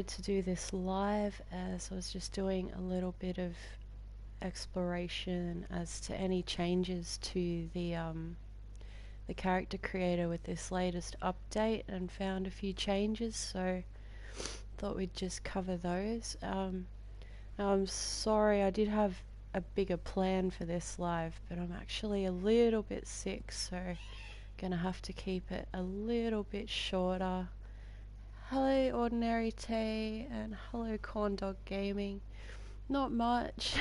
To do this live as I was just doing a little bit of exploration as to any changes to the character creator with this latest update, and found a few changes, so thought we'd just cover those. Now I'm sorry, I did have a bigger plan for this live, but I'm actually a little bit sick, so gonna have to keep it a little bit shorter. Hello Ordinary Tay and hello Corn Dog Gaming. Not much.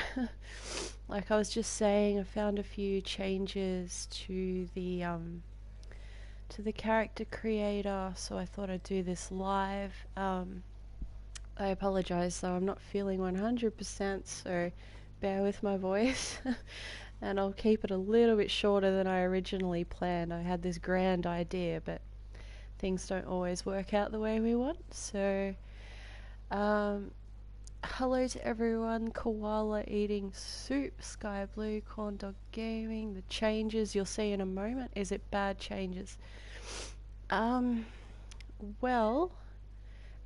Like I was just saying, I found a few changes to the character creator, so I thought I'd do this live. I apologize though, I'm not feeling 100%, so bear with my voice. And I'll keep it a little bit shorter than I originally planned. I had this grand idea, but things don't always work out the way we want. So, hello to everyone. Koala eating soup, Sky Blue, Corn Dog Gaming. The changes you'll see in a moment. Is it bad changes? Well,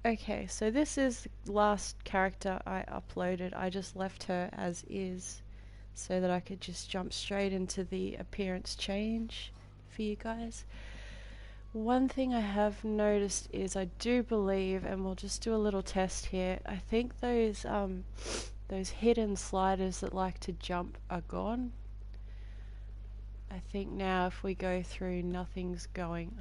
okay, so this is the last character I uploaded. I just left her as is so that I could just jump straight into the appearance change for you guys. One thing I have noticed is I do believe, and we'll just do a little test here, I think those hidden sliders that like to jump are gone. I think now if we go through, nothing's going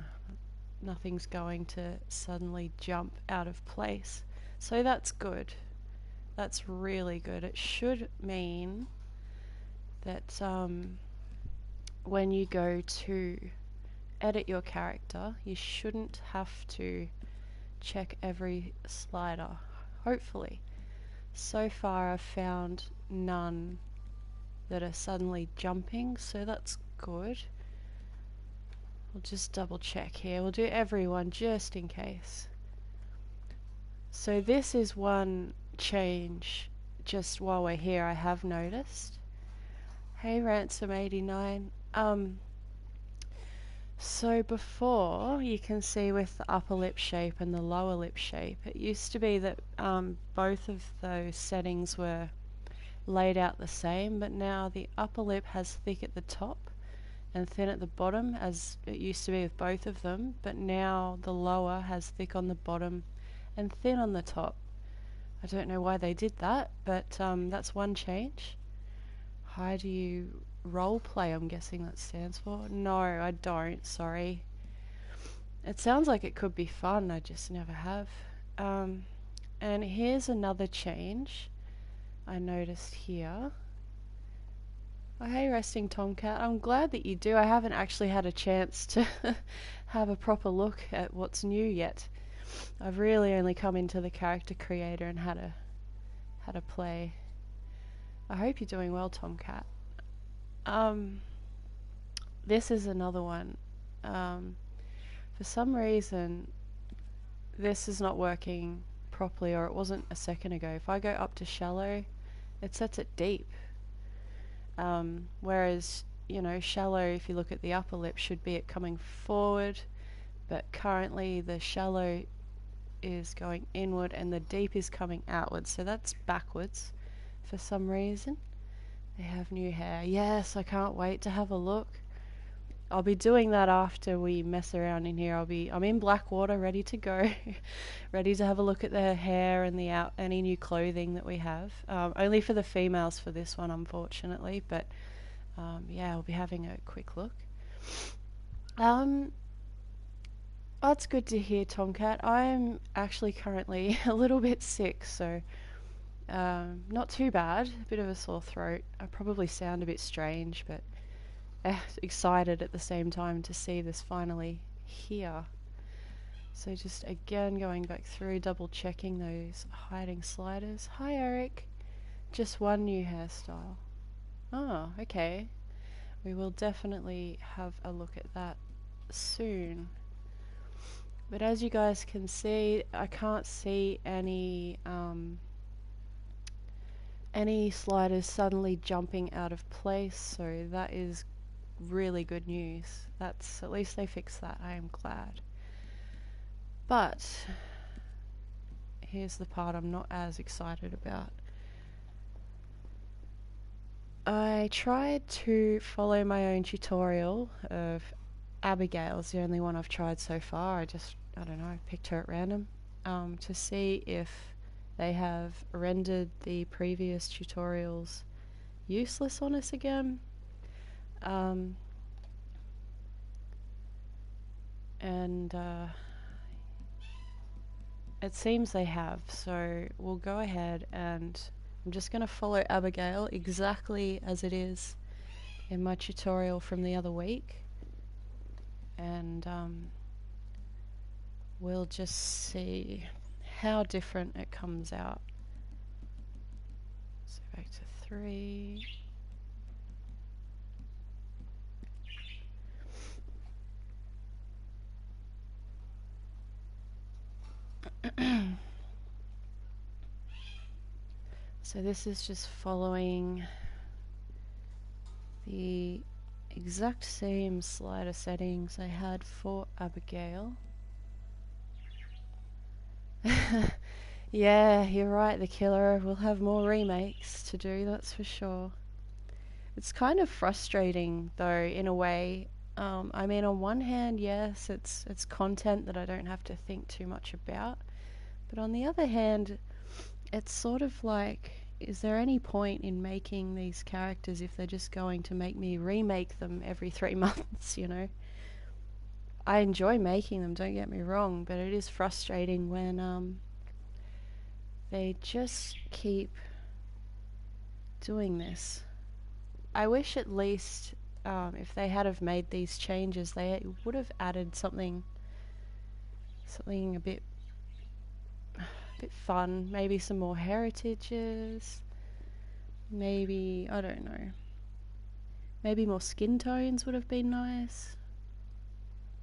to suddenly jump out of place. So that's good. That's really good. It should mean that when you go to edit your character, you shouldn't have to check every slider. Hopefully. So far I've found none that are suddenly jumping, so that's good. We'll just double check here. We'll do everyone just in case. So this is one change just while we're here I have noticed. Hey Ransom89. So before, you can see with the upper lip shape and the lower lip shape, it used to be that both of those settings were laid out the same, but now the upper lip has thick at the top and thin at the bottom, as it used to be with both of them, but now the lower has thick on the bottom and thin on the top. I don't know why they did that, but that's one change. How do you roleplay, I'm guessing that stands for? No, I don't, sorry. It sounds like it could be fun, I just never have. And here's another change I noticed here. Oh, hey Resting Tomcat, I'm glad that you do. I haven't actually had a chance to have a proper look at what's new yet. I've really only come into the character creator and had a play. I hope you're doing well, Tomcat. This is another one. For some reason, this is not working properly, or it wasn't a second ago. If I go up to shallow, it sets it deep. Whereas, you know, shallow, if you look at the upper lip, should be it coming forward, but currently the shallow is going inward and the deep is coming outward, so that's backwards for some reason. They have new hair. Yes, I can't wait to have a look. I'll be doing that after we mess around in here. I'm in Blackwater, ready to go, ready to have a look at their hair and any new clothing that we have. Only for the females for this one, unfortunately, but yeah, I'll be having a quick look. That's good to hear, Tomcat. I'm actually currently a little bit sick, so not too bad. A bit of a sore throat. I probably sound a bit strange, but excited at the same time to see this finally here. So just again going back through, double checking those hiding sliders. Hi Eric. Just one new hairstyle. Oh, okay. We will definitely have a look at that soon. But as you guys can see, I can't see any sliders suddenly jumping out of place, so that is really good news. That's, at least they fixed that. I am glad. But here's the part I'm not as excited about. I tried to follow my own tutorial of Abigail's, the only one I've tried so far. I don't know, picked her at random, to see if they have rendered the previous tutorials useless on us again. And it seems they have, so we'll go ahead and I'm just going to follow Abigail exactly as it is in my tutorial from the other week, and we'll just see how different it comes out. So back to 3. So this is just following the exact same slider settings I had for Abigail. Yeah, you're right, the killer will have more remakes to do, that's for sure. It's kind of frustrating though, in a way. I mean, on one hand, yes, it's content that I don't have to think too much about, but on the other hand, it's sort of like, is there any point in making these characters if they're just going to make me remake them every 3 months, you know? I enjoy making them, don't get me wrong, but it is frustrating when they just keep doing this. I wish at least if they had have made these changes, they would have added something a bit fun, maybe some more heritages, maybe, I don't know, maybe more skin tones would have been nice.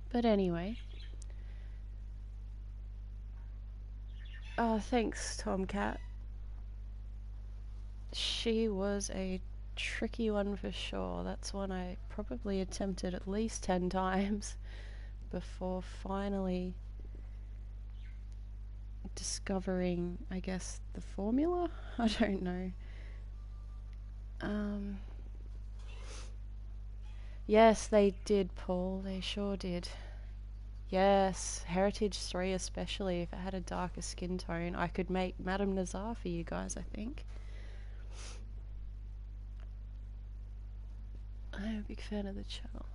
But anyway, thanks Tomcat. She was a tricky one for sure. That's one I probably attempted at least 10 times before finally discovering, I guess, the formula? I don't know. Yes, they did, Paul. They sure did. Yes, Heritage 3 especially. If it had a darker skin tone, I could make Madame Nazar for you guys, I think. I'm a big fan of the channel.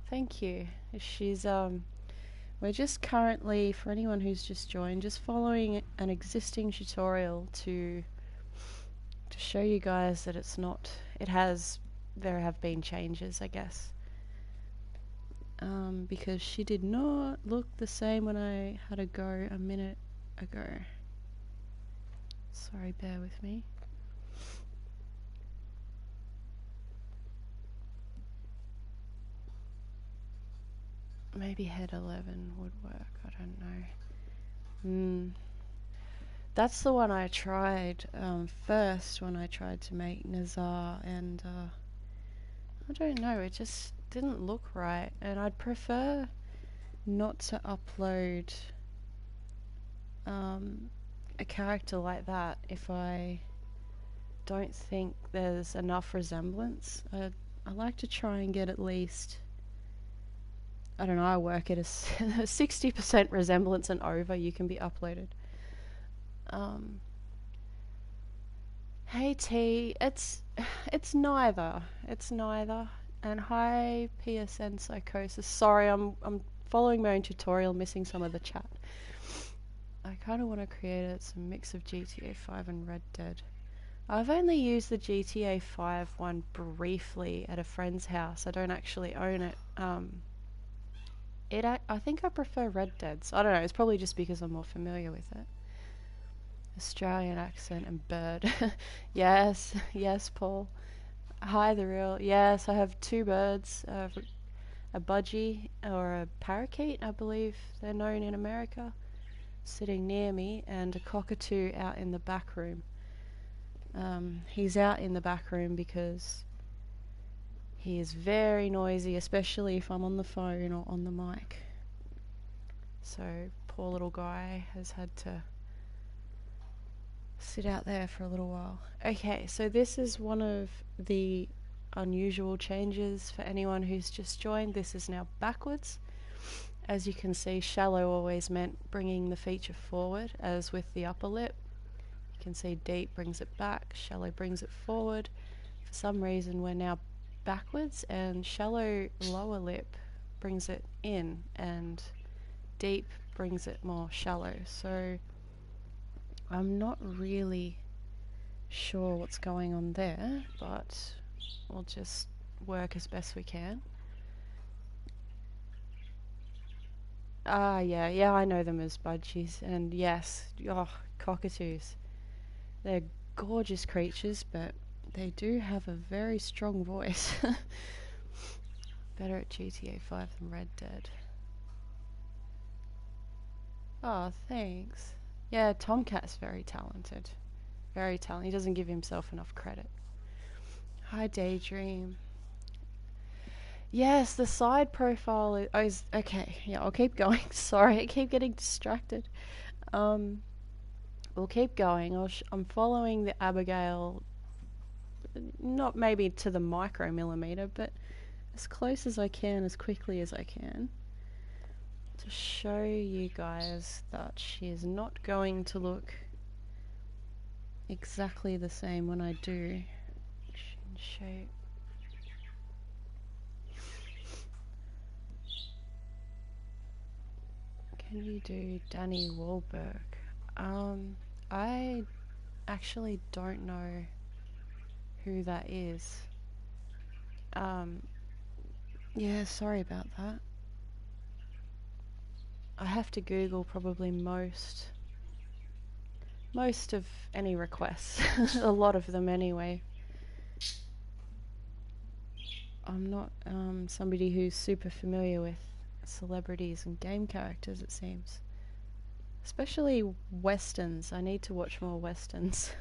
Thank you. She's, we're just currently, for anyone who's just joined, just following an existing tutorial to show you guys that it's not, there have been changes, I guess. Because she did not look the same when I had a go a minute ago. Sorry, bear with me. Maybe head 11 would work, I don't know. That's the one I tried first when I tried to make Nazar, and I don't know, it just didn't look right, and I'd prefer not to upload a character like that if I don't think there's enough resemblance. I like to try and get at least, I don't know, I work at a 60% resemblance and over you can be uploaded. Hey T, it's neither. It's neither. And hi PSN Psychosis. Sorry, I'm following my own tutorial, missing some of the chat. I kind of want to create some mix of GTA 5 and Red Dead. I've only used the GTA 5 one briefly at a friend's house. I don't actually own it. I think I prefer Red Dead's. I don't know, it's probably just because I'm more familiar with it. Australian accent and bird. Yes, yes, Paul. Hi, the real. Yes, I have 2 birds. A budgie, or a parakeet, I believe they're known in America, sitting near me, and a cockatoo out in the back room. He's out in the back room because he is very noisy, especially if I'm on the phone or on the mic. So, poor little guy has had to sit out there for a little while. Okay, so this is one of the unusual changes for anyone who's just joined. This is now backwards. As you can see, shallow always meant bringing the feature forward, as with the upper lip. You can see deep brings it back, shallow brings it forward. For some reason we're now backwards, and shallow lower lip brings it in, and deep brings it more shallow. So I'm not really sure what's going on there, but we'll just work as best we can. Yeah, I know them as budgies, and yes, cockatoos. They're gorgeous creatures, but they do have a very strong voice. Better at GTA 5 than Red Dead. Oh, thanks. Yeah, Tomcat's very talented. Very talented. He doesn't give himself enough credit. Hi, Daydream. Yes, the side profile is okay. Yeah, I'll keep going. Sorry, I keep getting distracted. We'll keep going. I'm following the Abigail, not maybe to the micromillimeter, but as close as I can, as quickly as I can, to show you guys that she is not going to look exactly the same when I do chin shape. Can you do Danny Wahlberg? I actually don't know who that is. Yeah, sorry about that. I have to Google probably most of any requests. A lot of them anyway. I'm not somebody who's super familiar with celebrities and game characters, it seems. Especially westerns. I need to watch more westerns.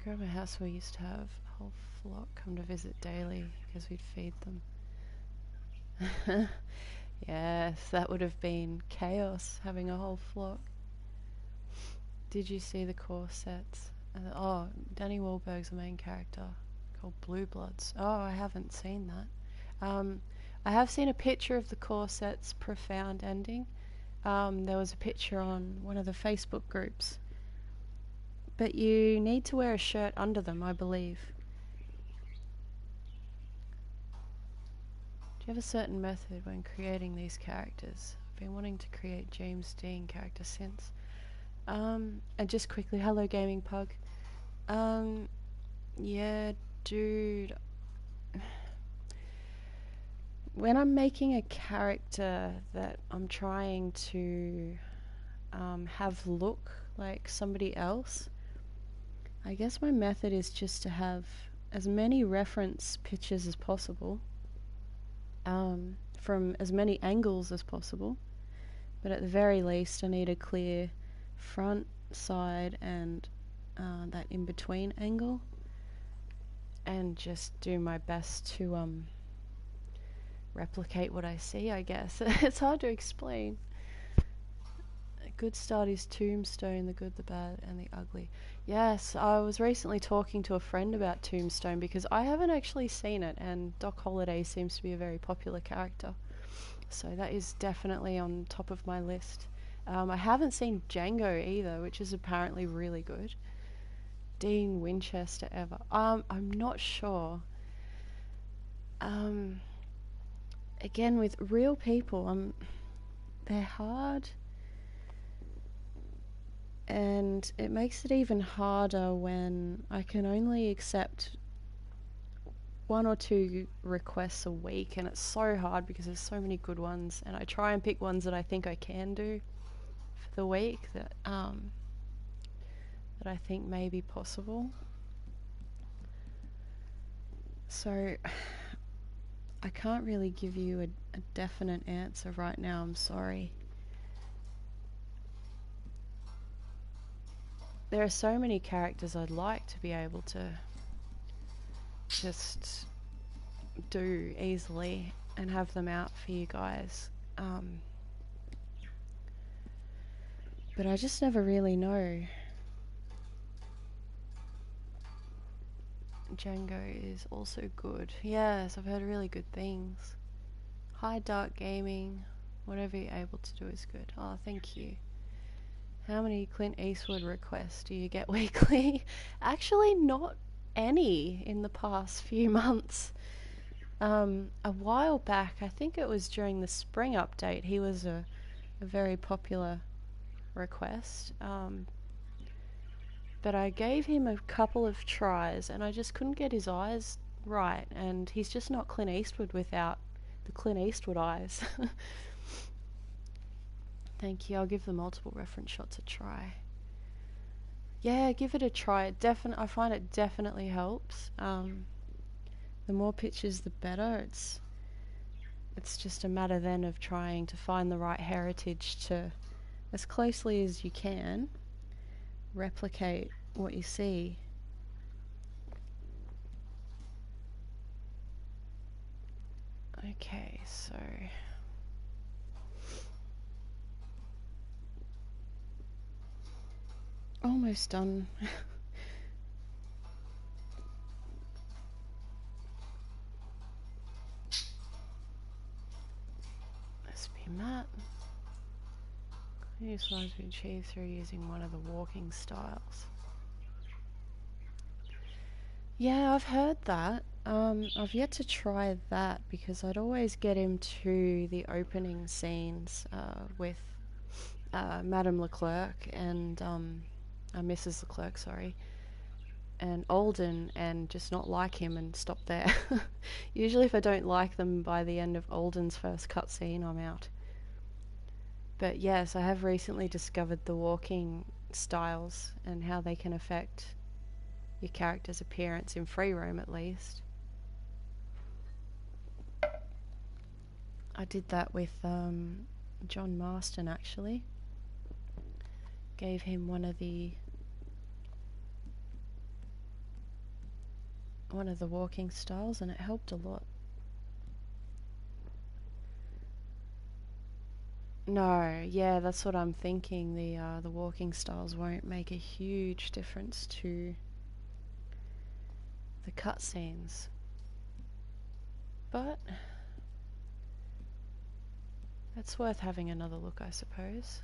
Grandma house we used to have a whole flock come to visit daily because we'd feed them. Yes, that would have been chaos, having a whole flock. Did you see the core sets? Oh, Danny Wahlberg's the main character, called Blue Bloods. Oh, I haven't seen that. I have seen a picture of the core set's profound ending. There was a picture on one of the Facebook groups. But you need to wear a shirt under them, I believe. Do you have a certain method when creating these characters? I've been wanting to create James Dean character since. And just quickly, hello Gaming Pug. Yeah, dude. When I'm making a character that I'm trying to have look like somebody else, I guess my method is just to have as many reference pictures as possible, from as many angles as possible, but at the very least I need a clear front, side, and that in-between angle, and just do my best to replicate what I see, I guess. It's hard to explain. A good start is Tombstone, the good, the bad, and the ugly. Yes, I was recently talking to a friend about Tombstone because I haven't actually seen it, and Doc Holliday seems to be a very popular character. So that is definitely on top of my list. I haven't seen Django either, which is apparently really good. Dean Winchester ever. I'm not sure. Again, with real people, they're hard, and it makes it even harder when I can only accept 1 or 2 requests a week, and it's so hard because there's so many good ones, and I try and pick ones that I think I can do for the week that I think may be possible. So I can't really give you a definite answer right now, I'm sorry. There are so many characters I'd like to be able to just do easily and have them out for you guys. But I just never really know. Django is also good. Yes, I've heard really good things. High Dark Gaming, whatever you're able to do is good. Oh, thank you. How many Clint Eastwood requests do you get weekly? Actually, not any in the past few months. A while back, I think it was during the spring update, he was a very popular request. But I gave him a couple of tries and I just couldn't get his eyes right. And he's just not Clint Eastwood without the Clint Eastwood eyes. Thank you. I'll give the multiple reference shots a try. Yeah, give it a try. I find it definitely helps. The more pictures, the better. It's just a matter then of trying to find the right heritage to, as closely as you can, replicate what you see. Okay, so almost done. Let's be matte. These lines we achieved through using one of the walking styles. Yeah, I've heard that. I've yet to try that because I'd always get him to the opening scenes with Madame Leclerc and Mrs. Leclerc, sorry, and Alden, and just not like him and stop there. Usually, if I don't like them by the end of Alden's first cutscene, I'm out. But yes, I have recently discovered the walking styles and how they can affect your character's appearance in free roam, at least. I did that with John Marston, actually. Gave him one of the walking styles and it helped a lot. No, yeah, that's what I'm thinking. The walking styles won't make a huge difference to the cutscenes. But it's worth having another look, I suppose.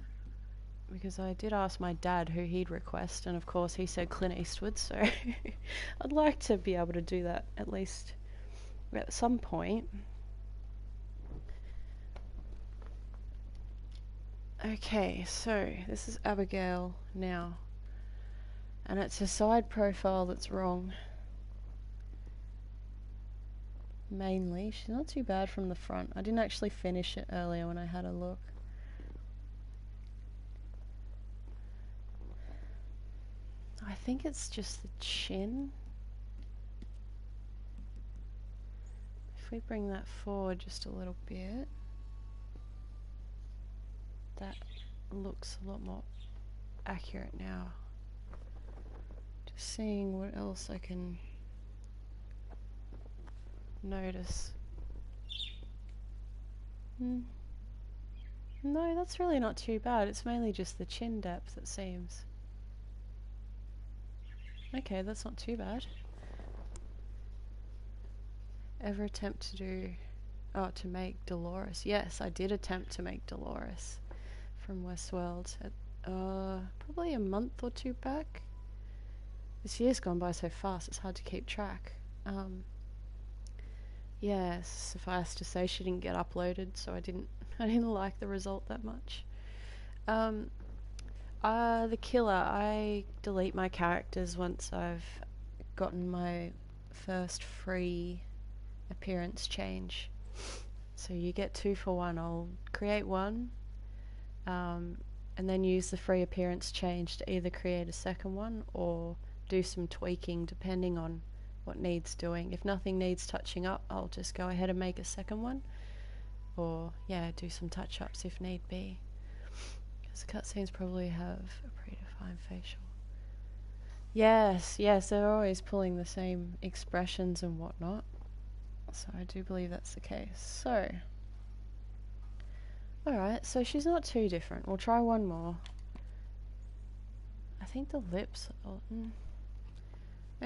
Because I did ask my dad who he'd request, and of course he said Clint Eastwood, so I'd like to be able to do that at least at some point. Okay, so this is Abigail now, and it's a side profile that's wrong. Mainly, she's not too bad from the front. I didn't actually finish it earlier when I had a look. I think it's just the chin. If we bring that forward just a little bit, that looks a lot more accurate now. Just seeing what else I can notice. No, that's really not too bad. It's mainly just the chin depth, it seems. Okay, that's not too bad. Ever attempt to do... Oh, to make Dolores. Yes, I did attempt to make Dolores from Westworld at probably a month or two back. This year's gone by so fast, it's hard to keep track. Yes, suffice to say she didn't get uploaded, so I didn't like the result that much. The killer, I delete my characters once I've gotten my first free appearance change. So you get 2 for 1. I'll create one, and then use the free appearance change to either create a second one or do some tweaking depending on what needs doing. If nothing needs touching up, I'll just go ahead and make a second one, or yeah, do some touch-ups if need be. Because cutscenes probably have a predefined facial. Yes, they're always pulling the same expressions and whatnot. So I do believe that's the case. So Alright, so she's not too different. We'll try one more. I think the lips are...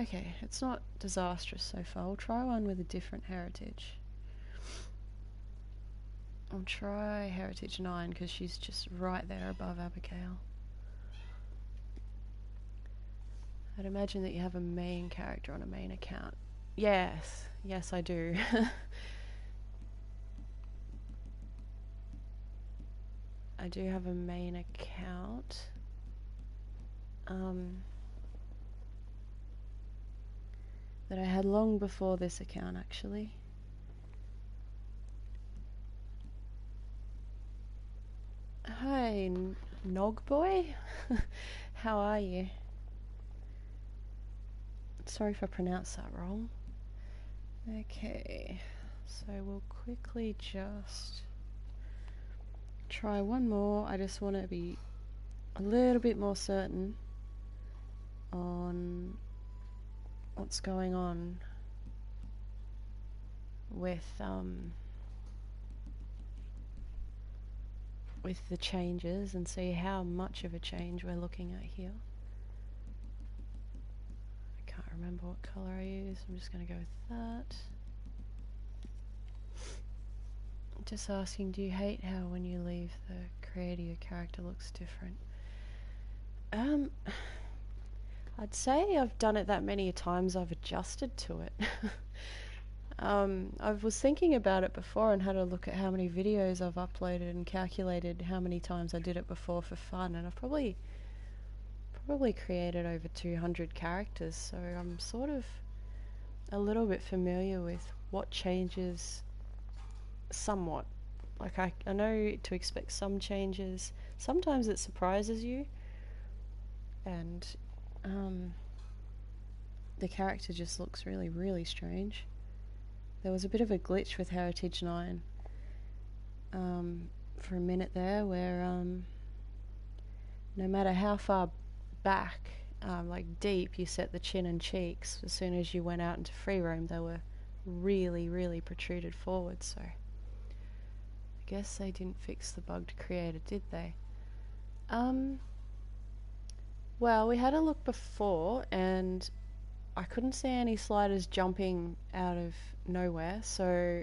Okay, it's not disastrous so far. We'll try one with a different heritage. I'll try heritage 9 because she's just right there above Abigail. I'd imagine that you have a main character on a main account. Yes, yes I do. I do have a main account. That I had long before this account actually. Hi, Nog Boy. How are you? Sorry if I pronounced that wrong. Okay, so we'll quickly just try one more. I just want to be a little bit more certain on what's going on with the changes and see how much of a change we're looking at here. I can't remember what colour I use. I'm just going to go with that. Just asking, do you hate how when you leave the creator your character looks different? I'd say I've done it that many times I've adjusted to it. I was thinking about it before and had a look at how many videos I've uploaded and calculated how many times I did it before for fun, and I've probably created over 200 characters, so I'm sort of a little bit familiar with what changes somewhat. Like I know to expect some changes. Sometimes it surprises you and the character just looks really, really strange. There was a bit of a glitch with Heritage 9 for a minute there where no matter how far back, like deep, you set the chin and cheeks, as soon as you went out into free roam they were really, really protruded forward, so I guess they didn't fix the bugged creator, did they? Well, we had a look before and I couldn't see any sliders jumping out of nowhere, so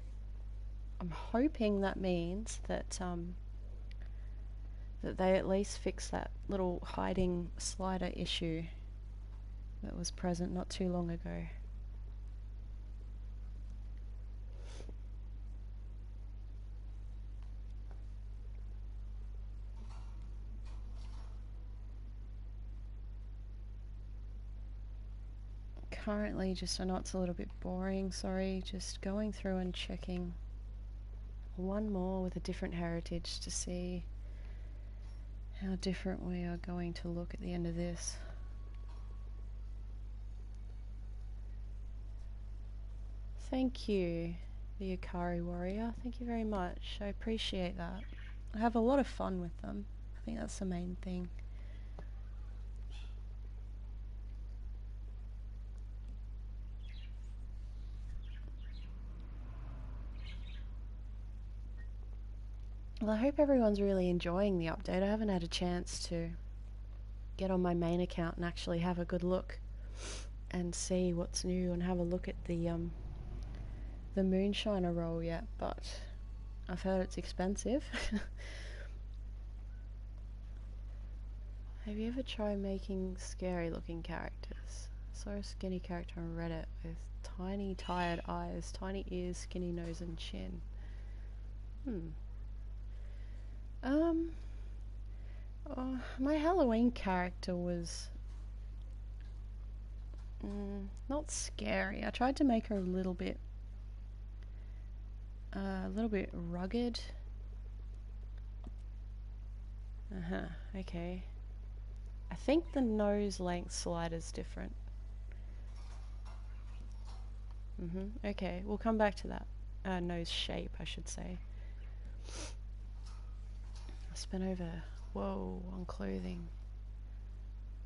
I'm hoping that means that that they at least fix that little hiding slider issue that was present not too long ago. Currently, I know it's a little bit boring, sorry, just going through and checking one more with a different heritage to see how different we are going to look at the end of this. Thank you, the Akari Warrior. Thank you very much. I appreciate that. I have a lot of fun with them. I think that's the main thing. Well, I hope everyone's really enjoying the update. I haven't had a chance to get on my main account and actually have a good look and see what's new and have a look at the Moonshiner role yet, but I've heard it's expensive. Have you ever tried making scary looking characters? I saw a skinny character on Reddit with tiny tired eyes, tiny ears, skinny nose and chin. My Halloween character was not scary. I tried to make her a little bit rugged. Okay. I think the nose length slider's different. Okay, we'll come back to that. Nose shape, I should say. I spent over... Whoa, on clothing.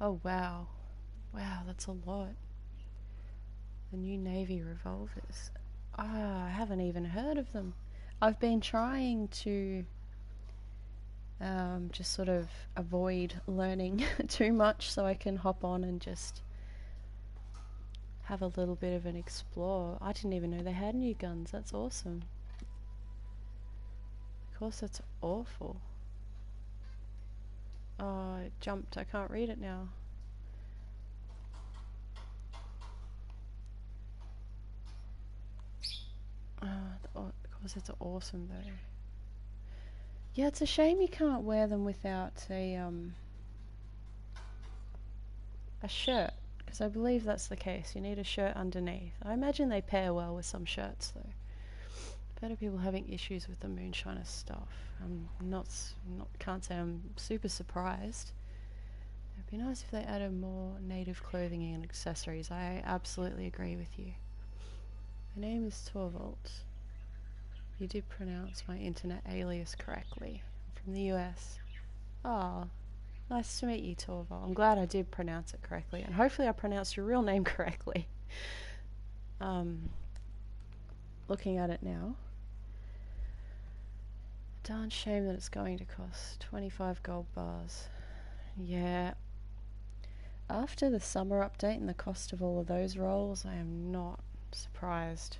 Oh, wow. Wow, that's a lot. The new Navy revolvers. I haven't even heard of them. I've been trying to just sort of avoid learning too much so I can hop on and just have a little bit of an explore. I didn't even know they had new guns. That's awesome. Of course, that's awful. Oh, it jumped. I can't read it now. Of course, it's awesome though. Yeah, it's a shame you can't wear them without a shirt, because I believe that's the case. You need a shirt underneath. I imagine they pair well with some shirts though. Better people having issues with the moonshiner stuff. I'm can't say I'm super surprised. It'd be nice if they added more native clothing and accessories. I absolutely agree with you. My name is Torvald. You did pronounce my internet alias correctly. I'm from the US. Oh, nice to meet you, Torvald. I'm glad I did pronounce it correctly, and hopefully I pronounced your real name correctly. Looking at it now. Darn shame that it's going to cost 25 gold bars. Yeah. After the summer update and the cost of all of those rolls, I am not surprised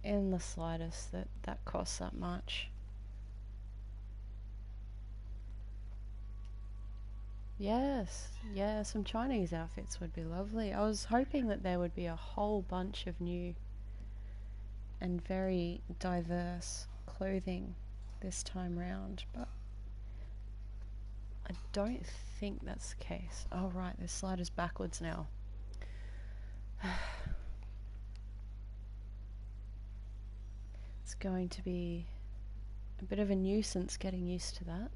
in the slightest that that costs that much. Yes, yeah, some Chinese outfits would be lovely. I was hoping that there would be a whole bunch of new and very diverse clothing this time round, but I don't think that's the case. Oh right, this slider's backwards now. It's going to be a bit of a nuisance getting used to that.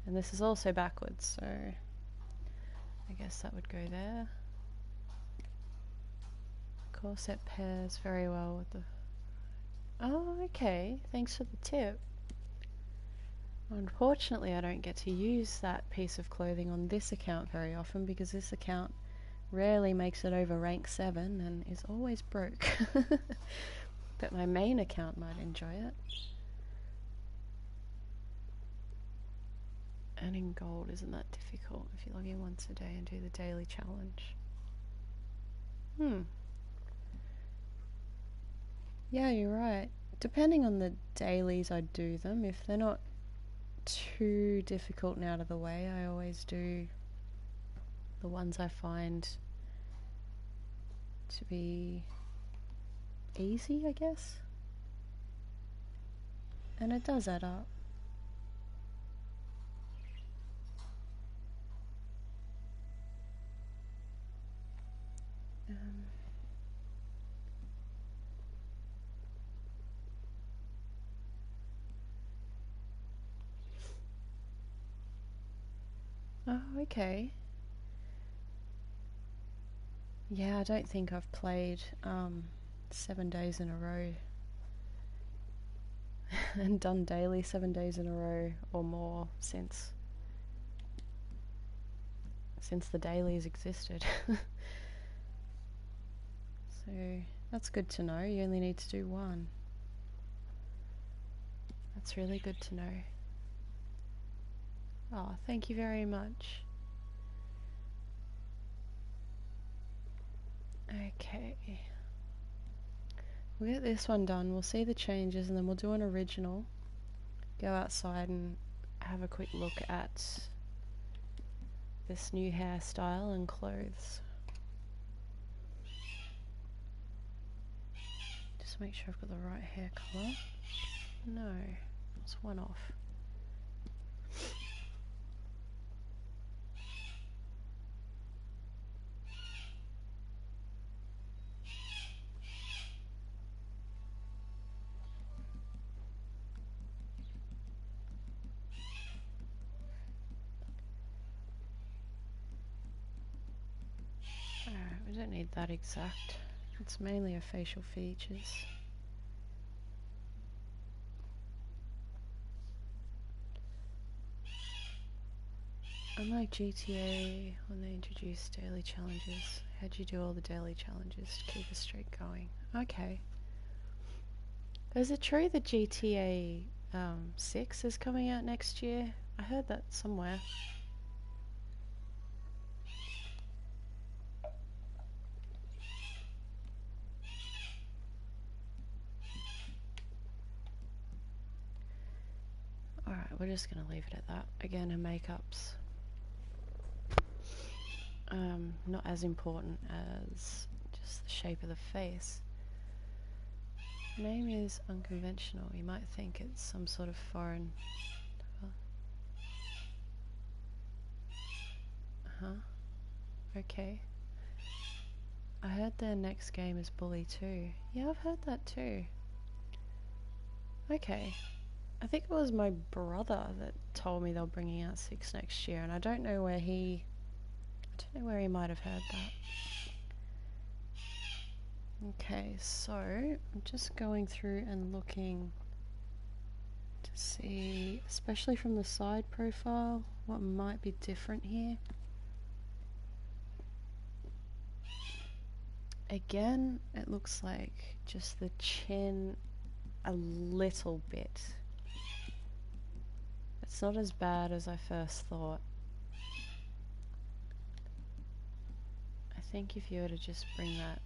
And this is also backwards, so I guess that would go there. Corset pairs very well with the... Oh, okay. Thanks for the tip. Unfortunately, I don't get to use that piece of clothing on this account very often because this account rarely makes it over rank 7 and is always broke. But my main account might enjoy it. Earning gold isn't that difficult if you log in once a day and do the daily challenge. Yeah, you're right. Depending on the dailies I do them, if they're not too difficult and out of the way, I always do the ones I find to be easy, I guess. And it does add up. Oh, okay. Yeah, I don't think I've played 7 days in a row and done daily 7 days in a row or more since the dailies existed. So that's good to know. You only need to do one. That's really good to know. Oh, thank you very much. Okay. We'll get this one done. We'll see the changes and then we'll do an original. Go outside and have a quick look at this new hairstyle and clothes. Just make sure I've got the right hair colour. No, it's one off. Alright, we don't need that exact. It's mainly a facial features. Unlike GTA, when they introduced daily challenges, how'd you do all the daily challenges to keep a streak going? Okay. Is it true that GTA 6 is coming out next year. I heard that somewhere. Alright, we're just gonna leave it at that. Again, her makeup's not as important as just the shape of the face. Her name is unconventional. You might think it's some sort of foreign. Okay. I heard their next game is Bully 2. Yeah, I've heard that too. Okay. I think it was my brother that told me they were bringing out 6 next year, and I don't know where he might have heard that. Okay, so I'm just going through and looking to see, especially from the side profile, what might be different here. Again, it looks like just the chin a little bit. It's not as bad as I first thought. I think if you were to just bring that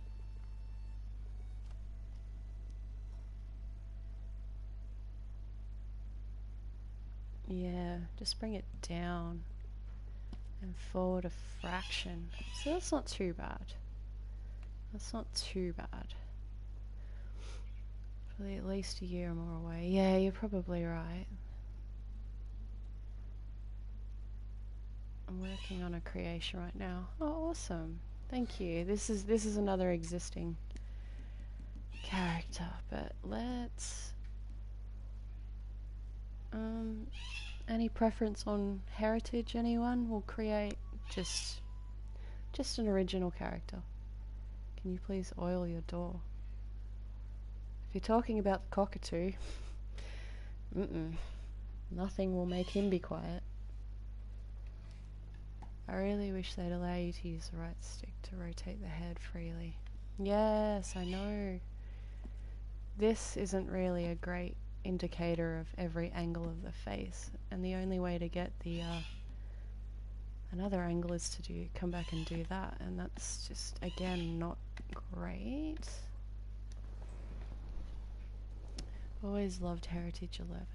just bring it down and forward a fraction. So that's not too bad. That's not too bad. Probably at least a year or more away. Yeah, you're probably right. I'm working on a creation right now. Oh, awesome. Thank you. This is another existing character, but let's any preference on heritage, anyone? We'll create just an original character. Can you please oil your door? If you're talking about the cockatoo, nothing will make him be quiet. I really wish they'd allow you to use the right stick to rotate the head freely. Yes, I know. This isn't really a great indicator of every angle of the face, and the only way to get the another angle is to come back and do that, and that's just, again, not great. Always loved Heritage 11.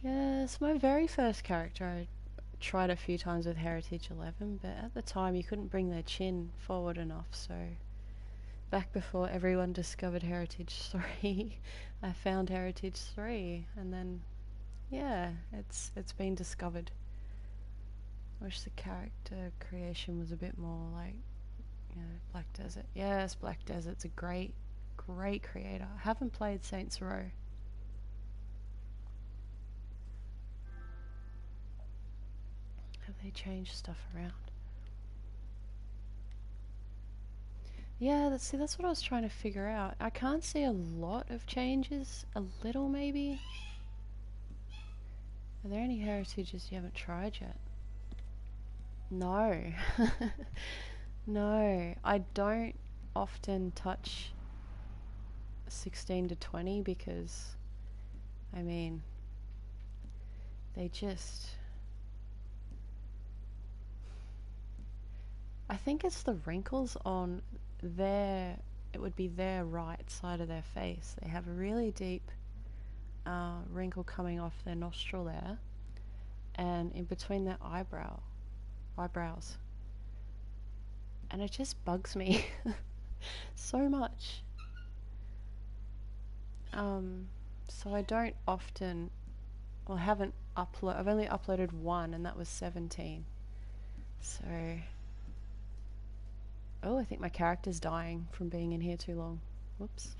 Yes, my very first character I tried a few times with Heritage 11, but at the time you couldn't bring their chin forward enough, so back before everyone discovered Heritage 3, I found Heritage 3, and then, yeah, it's been discovered. I wish the character creation was a bit more like, Black Desert. Yes, Black Desert's a great creator. I haven't played Saints Row. Have they changed stuff around? Yeah, that's what I was trying to figure out. I can't see a lot of changes. A little, maybe. Are there any heritages you haven't tried yet? No. No, I don't often touch 16 to 20 because, I mean, they just... I think it's the wrinkles on it would be their right side of their face. They have a really deep wrinkle coming off their nostril there, and in between their eyebrows. And it just bugs me so much. So I don't often, or haven't I've only uploaded one, and that was 17. So, oh, I think my character's dying from being in here too long. Whoops.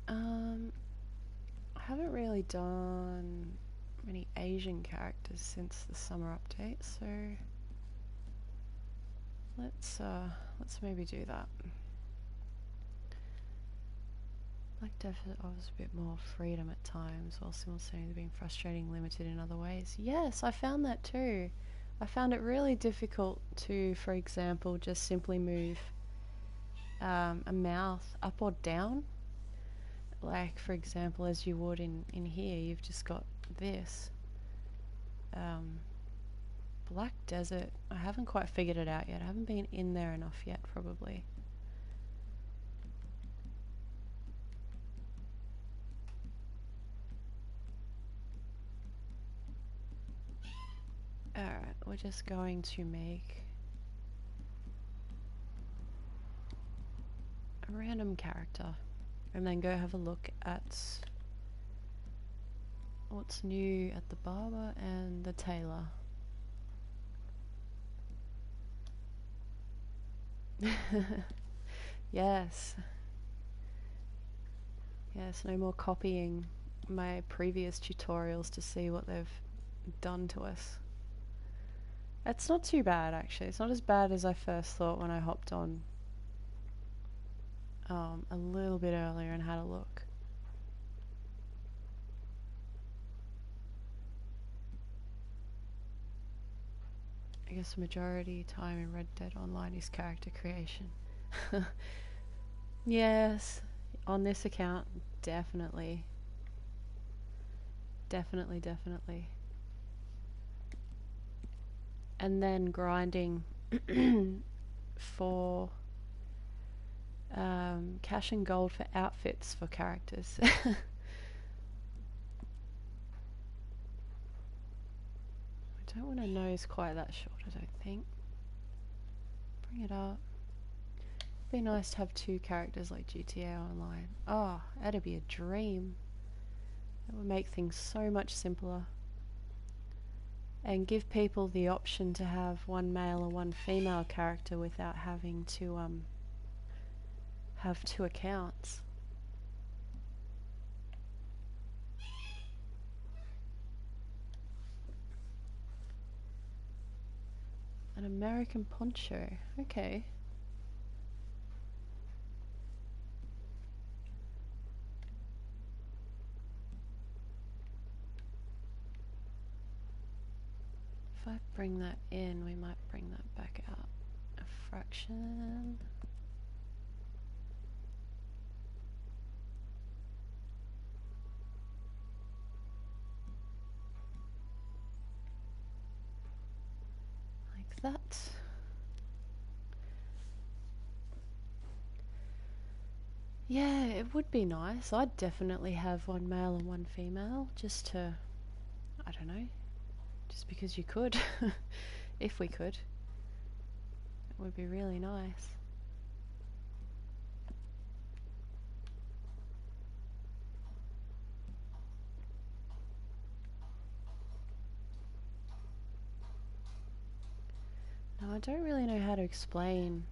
I haven't really done many Asian characters since the summer update, so let's maybe do that. Black Desert offers a bit more freedom at times, while simultaneously being frustrating, limited in other ways. Yes, I found that too. I found it really difficult to, for example, just simply move a mouth up or down. like for example, as you would in here, you've just got this black desert. I haven't quite figured it out yet. I haven't been in there enough yet, probably. Alright, we're just going to make a random character and then go have a look at what's new at the barber and the tailor. Yes. Yes, no more copying my previous tutorials to see what they've done to us. It's not too bad, actually. It's not as bad as I first thought when I hopped on a little bit earlier and had a look. I guess the majority time in Red Dead Online is character creation. Yes, on this account, definitely. Definitely. And then grinding for cash and gold for outfits for characters. I don't want a nose quite that short, I don't think. Bring it up. Be nice to have 2 characters like GTA Online. Oh, that'd be a dream. That would make things so much simpler. And give people the option to have 1 male or 1 female character without having to have 2 accounts. An American poncho. Okay. If I bring that in, we might bring that back out a fraction. Like that. Yeah, it would be nice. I'd definitely have 1 male and 1 female, just to, I don't know, just because you could. If we could. It would be really nice. Now, I don't really know how to explain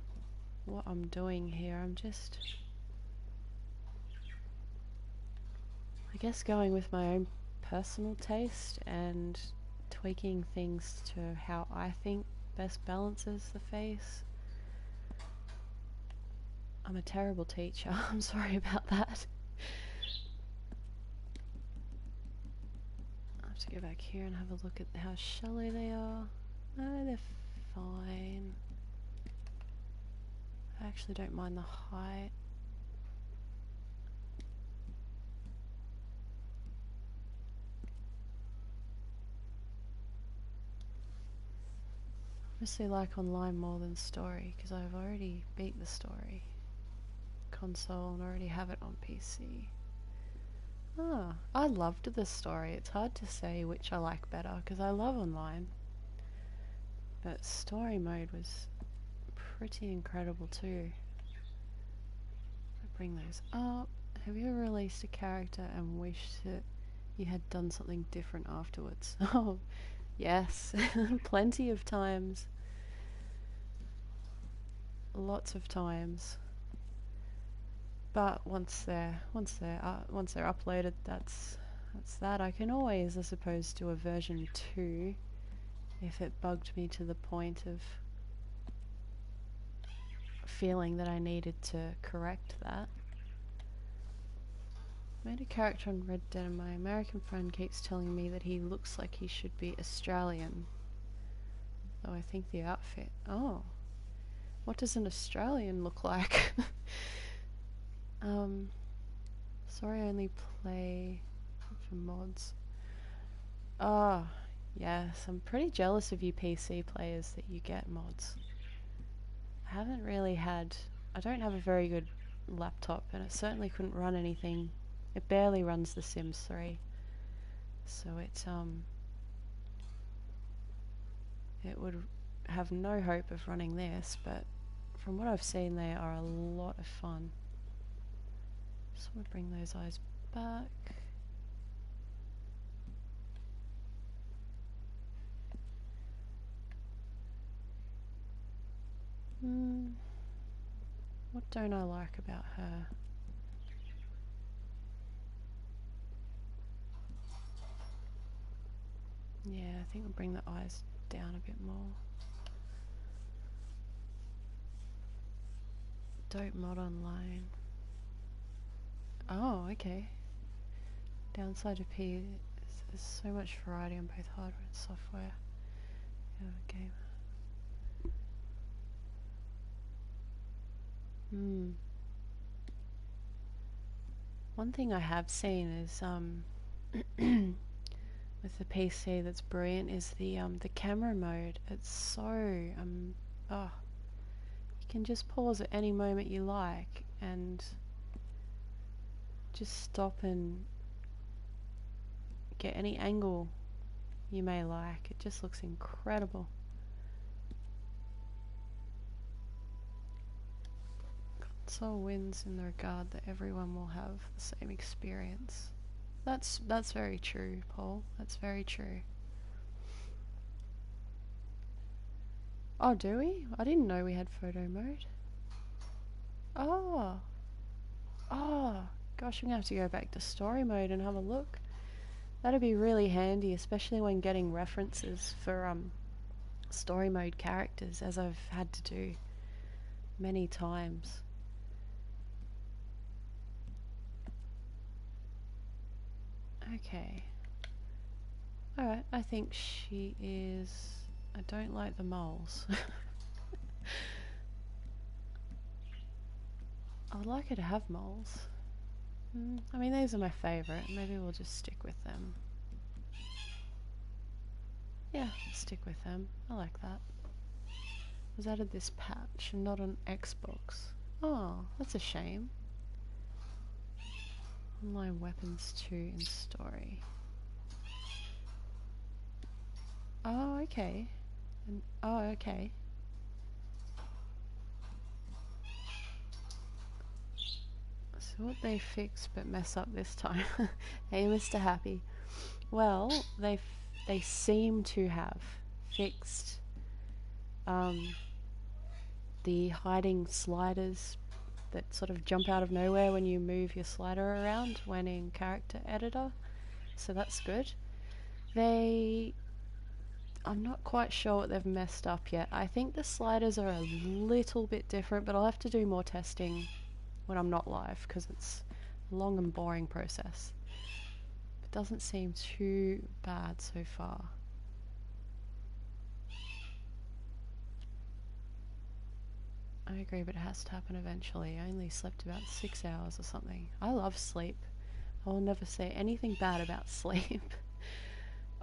what I'm doing here. I'm just, I guess, going with my own personal taste and tweaking things to how I think best balances the face. I'm a terrible teacher. I'm sorry about that. I have to go back here and have a look at how shallow they are. No, they're fine. I actually don't mind the height. Obviously like online more than story, because I've already beat the story console and already have it on PC. Ah, I loved the story. It's hard to say which I like better, because I love online. But story mode was pretty incredible too. I bring those up. Have you ever released a character and wished that you had done something different afterwards? Oh, yes. Plenty of times. Lots of times. But once they're uploaded, that's that. I can always, I suppose, do a version 2 if it bugged me to the point of feeling that I needed to correct that. Made a character on Red Dead and my American friend keeps telling me that he looks like he should be Australian. Though I think the outfit... Oh. What does an Australian look like? Sorry, I only play for mods. Oh, yes, I'm pretty jealous of you PC players that you get mods. I haven't really had... I don't have a very good laptop, and it certainly couldn't run anything. It barely runs The Sims 3. So it would have no hope of running this, but from what I've seen, they are a lot of fun. Just want to bring those eyes back. What don't I like about her? Yeah, I think we'll bring the eyes down a bit more. Dope mod online. Oh, okay. Downside of P is there's so much variety on both hardware and software. Yeah, game. One thing I have seen is with the PC that's brilliant is the camera mode. It's so oh, you can just pause at any moment you like and just stop and get any angle you may like. It just looks incredible. Console wins in the regard that everyone will have the same experience. That's very true, Paul. That's very true. Oh, do we? I didn't know we had photo mode. Oh. Oh. Gosh, I'm gonna have to go back to story mode and have a look. That'd be really handy, especially when getting references for story mode characters, as I've had to do many times. Okay. Alright, I think she is... I don't like the moles. I'd like her to have moles. I mean, these are my favourite. Maybe we'll just stick with them. Yeah, stick with them. I like that. Was added this patch and not on Xbox. Oh, that's a shame. Online weapons 2 in story. Oh, okay. Oh, okay. So what they fix but mess up this time? Hey, Mr. Happy. Well, they seem to have fixed the hiding sliders that sort of jump out of nowhere when you move your slider around when in character editor. So that's good. I'm not quite sure what they've messed up yet. I think the sliders are a little bit different, but I'll have to do more testing when I'm not live because it's a long and boring process. It doesn't seem too bad so far. I agree, but it has to happen eventually. I only slept about 6 hours or something. I love sleep. I will never say anything bad about sleep.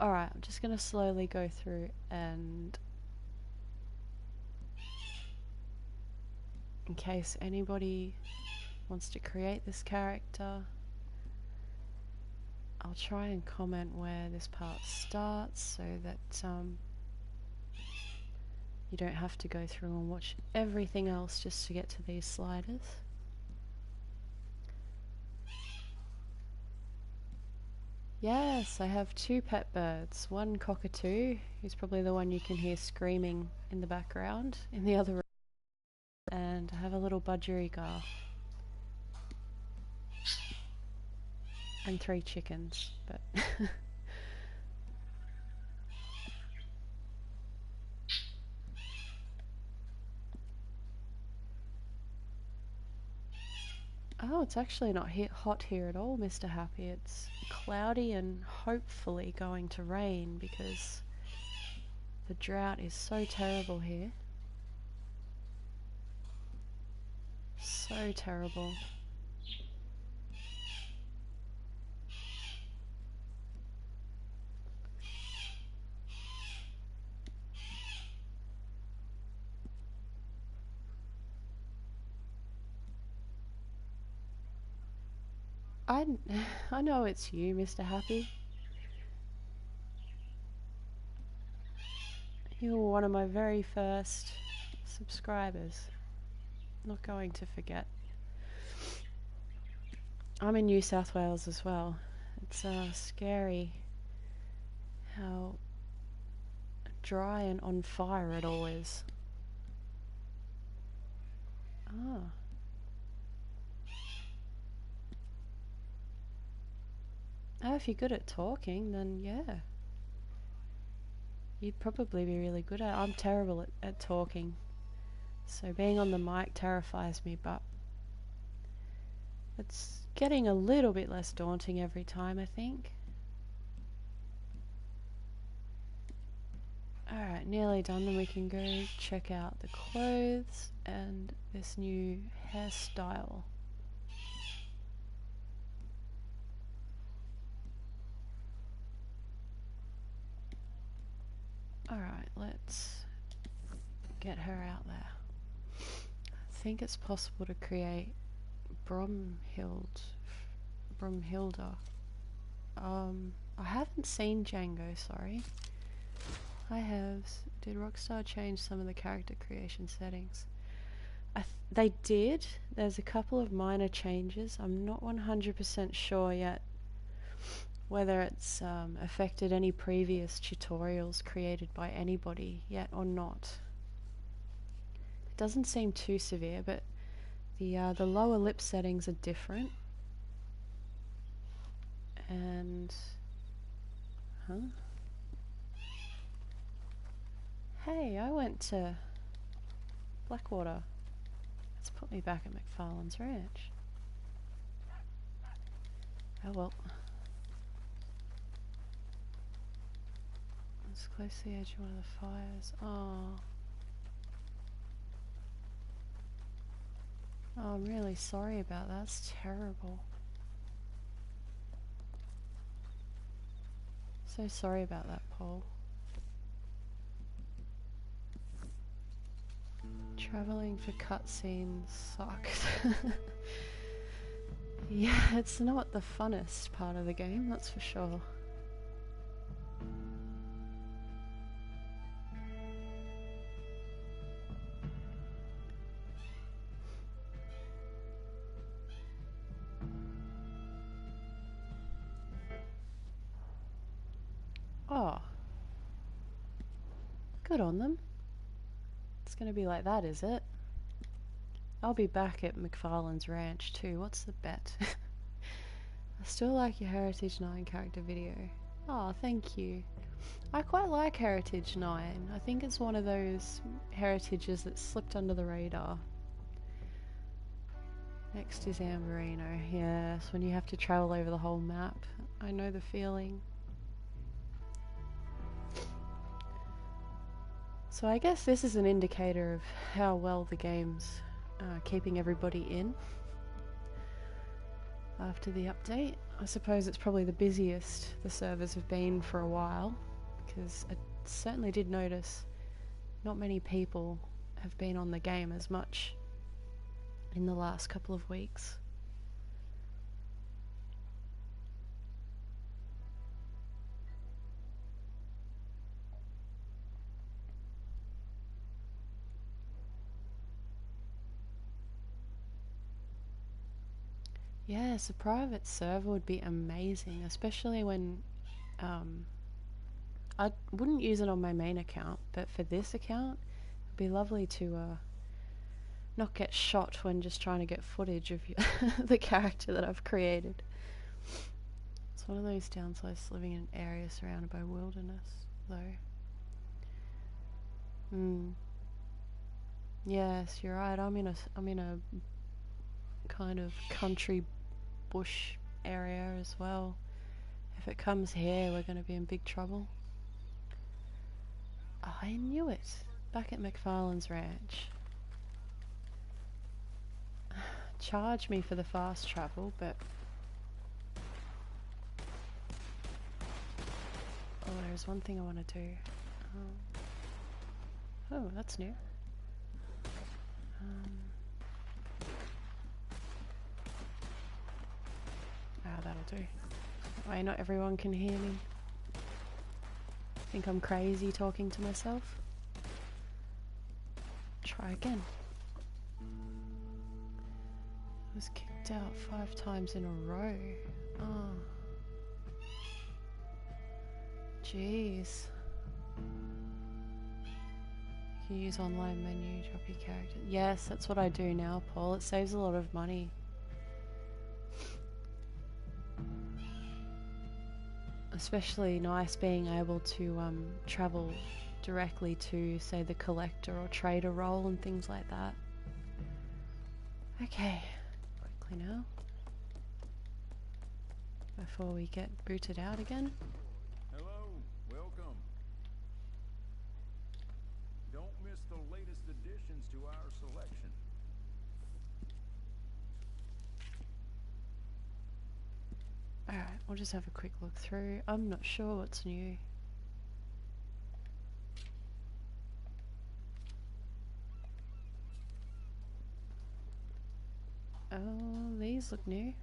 Alright, I'm just going to slowly go through and... in case anybody wants to create this character, I'll try and comment where this part starts so that you don't have to go through and watch everything else just to get to these sliders. Yes, I have 2 pet birds. One cockatoo, who's probably the one you can hear screaming in the background in the other room. And I have a little budgerigar. And 3 chickens, but... Oh, it's actually not hot here at all, Mr. Happy. It's cloudy and hopefully going to rain because the drought is so terrible here. So terrible. I know it's you, Mr. Happy. You were one of my very first subscribers. Not going to forget. I'm in New South Wales as well. It's scary how dry and on fire it all is. Ah. Oh, if you're good at talking, then yeah. You'd probably be really good at it. I'm terrible at talking. So being on the mic terrifies me, but it's getting a little bit less daunting every time, I think. Alright, nearly done. Then we can go check out the clothes and this new hairstyle. Alright, let's get her out there. I think it's possible to create Bromhilda. I haven't seen Django, sorry. I have. Did Rockstar change some of the character creation settings? They did. There's a couple of minor changes. I'm not 100% sure yet whether it's affected any previous tutorials created by anybody yet or not. It doesn't seem too severe, but the lower lip settings are different. And hey, I went to Blackwater. Let's put me back at McFarlane's Ranch. Oh well. It's close to the edge of one of the fires. Oh. Oh, I'm really sorry about that. That's terrible. So sorry about that, Paul. Traveling for cutscenes sucks. Yeah, it's not the funnest part of the game, that's for sure. Oh. Good on them. It's gonna be like that, is it? I'll be back at McFarlane's Ranch too. What's the bet? I still like your Heritage 9 character video. Oh, thank you. I quite like Heritage 9. I think it's one of those heritages that slipped under the radar. Next is Amberino. Yes, when you have to travel over the whole map. I know the feeling. So I guess this is an indicator of how well the game's keeping everybody in after the update. I suppose it's probably the busiest the servers have been for a while, because I certainly did notice not many people have been on the game as much in the last couple of weeks. Yes, a private server would be amazing, especially when I wouldn't use it on my main account, but for this account it'd be lovely to not get shot when just trying to get footage of the character that I've created. It's one of those downsides living in an area surrounded by wilderness, though. Yes, you're right. I'm in a kind of country bush area as well. If it comes here, we're going to be in big trouble. Oh, I knew it. Back at McFarlane's Ranch. Charge me for the fast travel, but oh, there's one thing I want to do. Oh, that's new. do. That way not everyone can hear me. Think I'm crazy talking to myself? Try again. I was kicked out 5 times in a row. Oh. Jeez. You use online menu, drop your character. Yes, that's what I do now, Paul. It saves a lot of money. Especially nice being able to travel directly to, say, the collector or trader role and things like that. Okay, quickly now. Before we get booted out again. Hello, welcome. Don't miss the latest additions to our selection. Alright, we'll just have a quick look through. I'm not sure what's new. Oh, these look new.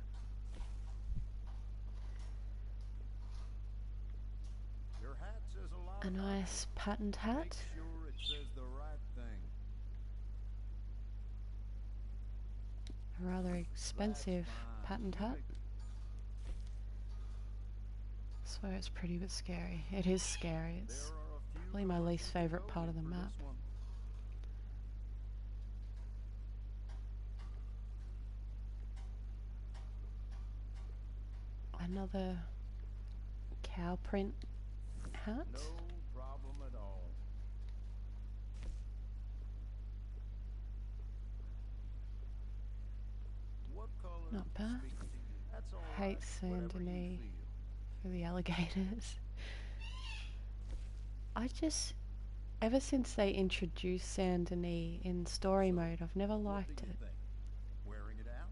Your hat says a lot. A nice patterned hat. Make sure it says the right thing. A rather expensive patterned hat. I swear it's pretty but scary. It is scary. It's probably my least favourite part of the map. Another cow print hat. No problem at all. What color? Not bad. That's all Hate right. Saint Denis for the alligators. Ever since they introduced Saint Denis in story mode, I've never liked it. Wearing it out?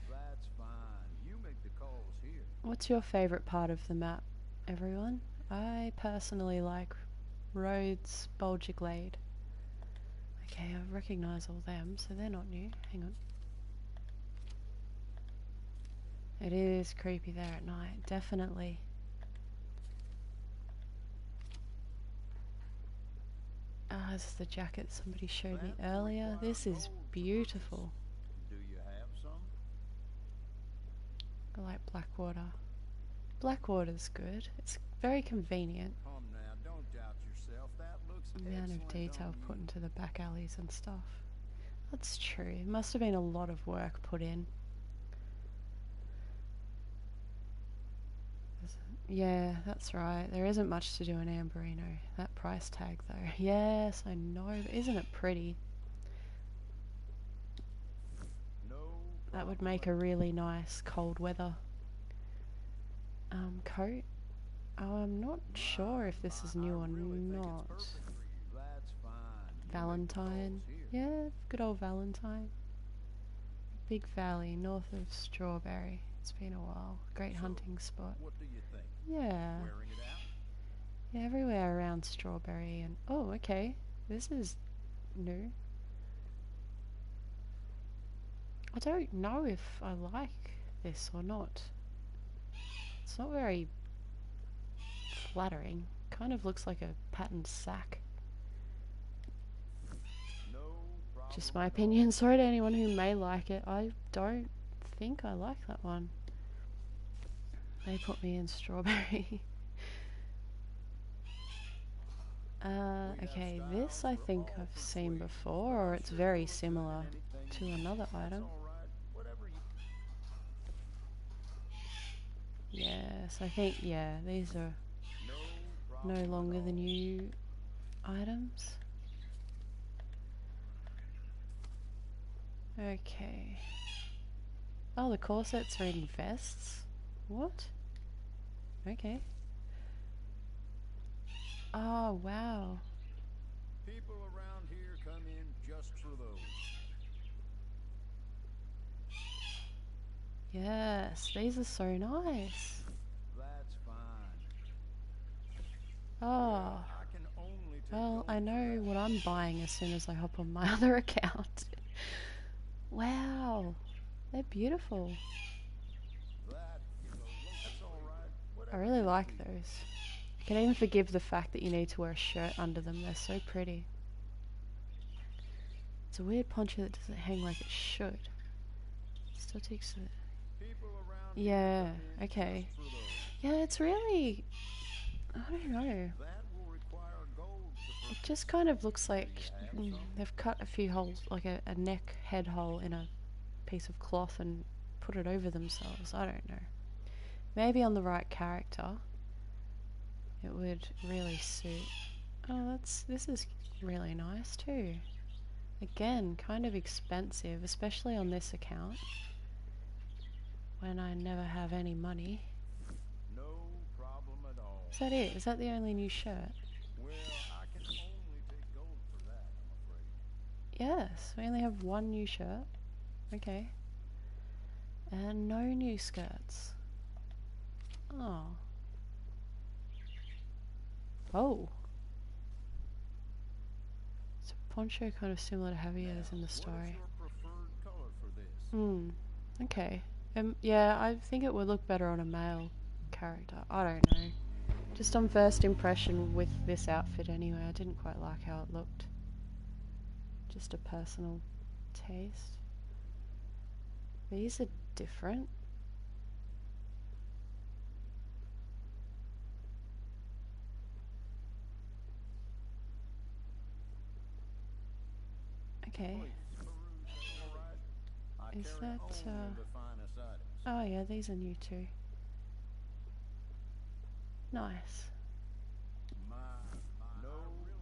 That's fine. You make the calls here. What's your favourite part of the map, everyone? I personally like Rhodes, Bulger Glade. Okay, I recognise all them, so they're not new. Hang on. It is creepy there at night, definitely. Ah, this is the jacket somebody showed me earlier. This is beautiful. Do you have some? I like Blackwater. Blackwater's good. It's very convenient. Come now, don't doubt yourself. That looks The amount of excellent detail on put you. into the back alleys and stuff. That's true. It must have been a lot of work put in. Yeah, that's right. There isn't much to do in Amberino. That price tag though. Yes, I know, but isn't it pretty? No That would problem make at a really nice cold weather coat. Oh, I'm not sure if this is new or not. That's fine. You make the Valentine. calls here. Yeah, good old Valentine. Big Valley, north of Strawberry. It's been a while. Great So, hunting spot. What do you think? Yeah. Wearing it out? Yeah, everywhere around Strawberry and... Oh, okay. This is new. I don't know if I like this or not. It's not very flattering. Kind of looks like a patterned sack. No problem. Just my opinion. Sorry to anyone who may like it. I don't think I like that one. They put me in Strawberry. Okay, this I think I've seen before, or it's very similar to another item. Yes, I think, yeah, these are no longer the new items. Okay. Oh, the corsets are in vests? What? Okay. Oh, wow. People around here come in just for those. Yes, these are so nice. That's fine. Oh, I can only take well, I those know that- what I'm buying as soon as I hop on my other account. Wow, they're beautiful. I really like those. I can even forgive the fact that you need to wear a shirt under them. They're so pretty. It's a weird poncho that doesn't hang like it should. Still takes the... Yeah, okay. Yeah, it's really... I don't know. It just kind of looks like they've cut a few holes, like a neck head hole in a piece of cloth and put it over themselves. I don't know. Maybe on the right character it would really suit. Oh, this is really nice too. Again, kind of expensive, especially on this account when I never have any money. No problem at all. Is that it? Is that the only new shirt? Well, I can only take gold for that, I'm afraid. Yes, we only have one new shirt. Okay. And no new skirts. Oh. Oh. It's a poncho kind of similar to Javier's in the story. What is your preferred color for this? Hmm. Okay. Yeah, I think it would look better on a male character. I don't know. Just on first impression with this outfit anyway, I didn't quite like how it looked. Just a personal taste. These are different. Okay. Is that, oh yeah, these are new too. Nice. No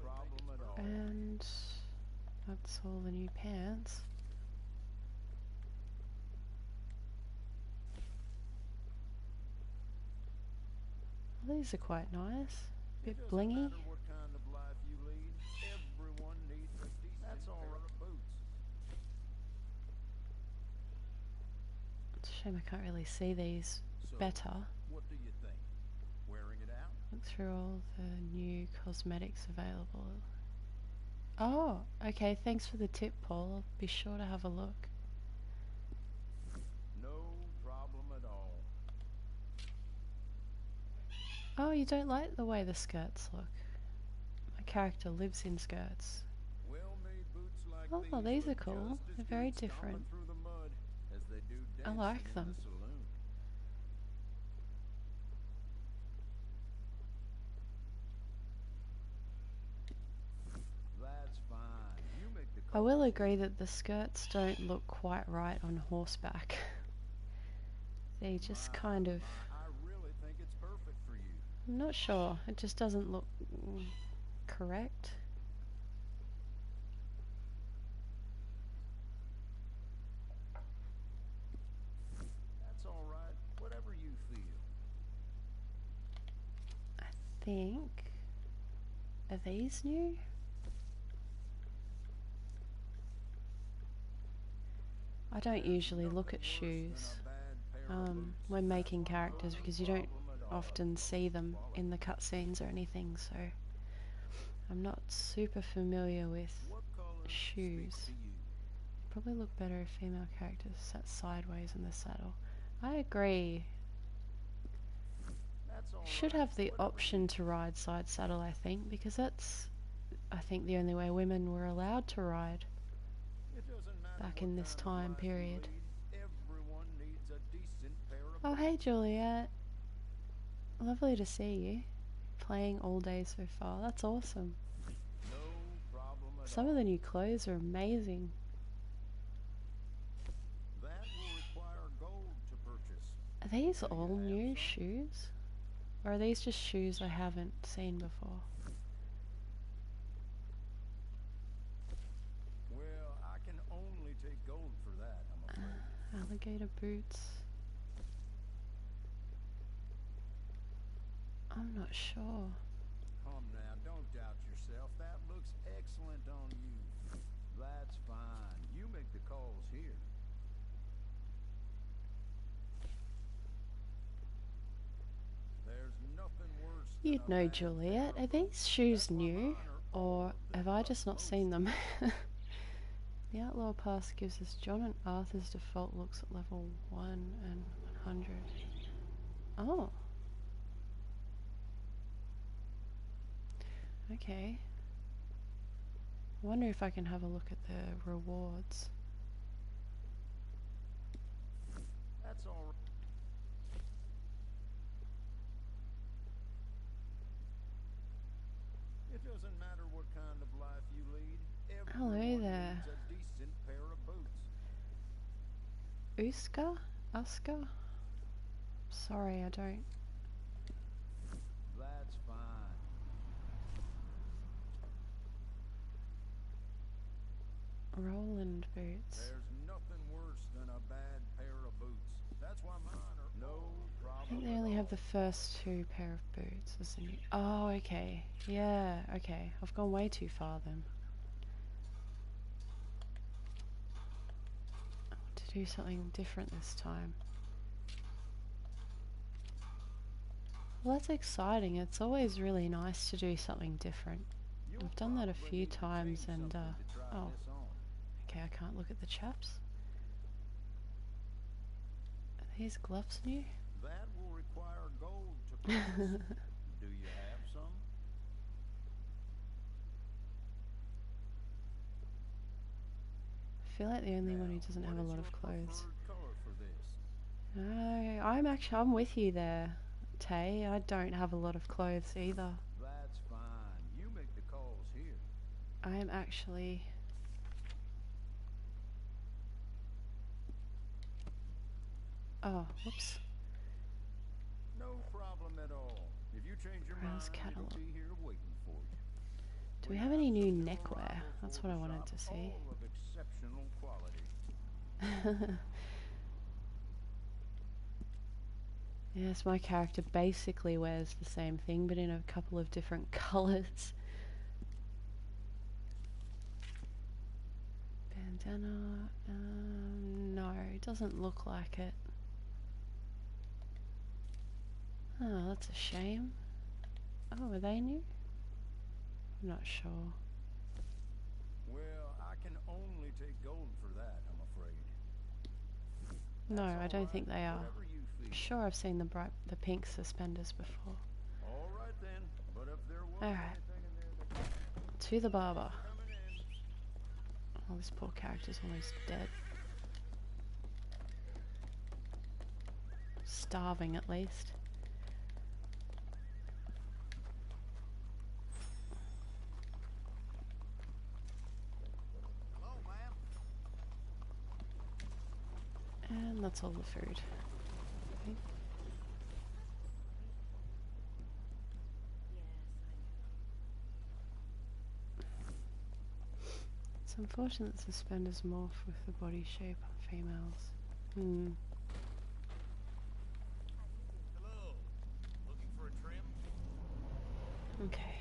problem at all. And that's all the new pants. Well, these are quite nice. Bit blingy. What kind of life you lead, everyone needs a decent pair of boots. It's a shame I can't really see these better. What do you think? Wearing it out? Look through all the new cosmetics available. Oh, okay, thanks for the tip, Paul. I'll be sure to have a look. No problem at all. Oh, you don't like the way the skirts look? My character lives in skirts. Well-made boots like Oh, these are look cool. just as They're very good stomping different. through the mud as they do I dancing like in them. the saloon. That's fine. You make the I call. will agree that the skirts don't look quite right on horseback. They just kind of... I really think it's perfect for you. I'm not sure. It just doesn't look correct. That's all right. Whatever you feel. I think... Are these new? I don't usually look at shoes when making characters because you don't often see them in the cutscenes or anything, so I'm not super familiar with shoes. Probably look better if female characters sat sideways in the saddle. I agree. Should have the option to ride side saddle, I think, because that's, I think, the only way women were allowed to ride back in this time period. Oh, hey Juliet. Lovely to see you. Playing all day so far. That's awesome. Some of the new clothes are amazing. Are these all new shoes? Or are these just shoes I haven't seen before? Well, I can only take gold for that, I'm afraid. Alligator boots. I'm not sure. Come now, don't doubt yourself. That looks excellent on you. That's fine. You make the calls here. There's nothing worse than You'd know, Juliet. Are these shoes new? Or have I just not seen them? The Outlaw Pass gives us John and Arthur's default looks at level 1 and 100. Oh. Okay. I wonder if I can have a look at the rewards. That's all right. It doesn't matter what kind of life you lead. Hello Everyone there. needs a decent pair of boots. Uska? Uska? Sorry, I don't. That's fine. Roland boots. There's nothing worse than a bad pair of boots. That's why mine are no I problem think they at only have the all. first 2 pair of boots, isn't it? Oh, okay. Yeah, okay. I've gone way too far then. I want to do something different this time. Well, that's exciting. It's always really nice to do something different. You'll I've done that a probably few need to times change and, something to try oh, this on. okay, I can't look at the chaps. Are these gloves new? That will require gold to purchase. Do you have some? I feel like the only one who Now, doesn't what have a is lot your of clothes. preferred color for this? I'm with you there, Tay. I don't have a lot of clothes either. That's fine. You make the calls here. I am actually... Oh, whoops. No problem at all. If you change your Browse mind, it'll catalog. be here waiting for you. Do we We have have any new some new neckwear? arrivals That's for what the I wanted shop, to see. all of exceptional quality. Yes, my character basically wears the same thing, but in a couple of different colours. Bandana... no, it doesn't look like it. Oh, that's a shame. Oh, are they new? I'm not sure. Well, I can only take gold for that, I'm afraid. No, That's I all don't right. think they are. Whatever you I'm feel. sure I've seen the pink suspenders before. All right then. But if there was Alright, anything in there that to the barber. coming in. Oh, this poor character's almost dead. Starving at least. Hello, ma'am. And that's all the food. Okay. It's unfortunate that suspenders morph with the body shape on females. Hmm. Hello. Looking for a trim? Okay.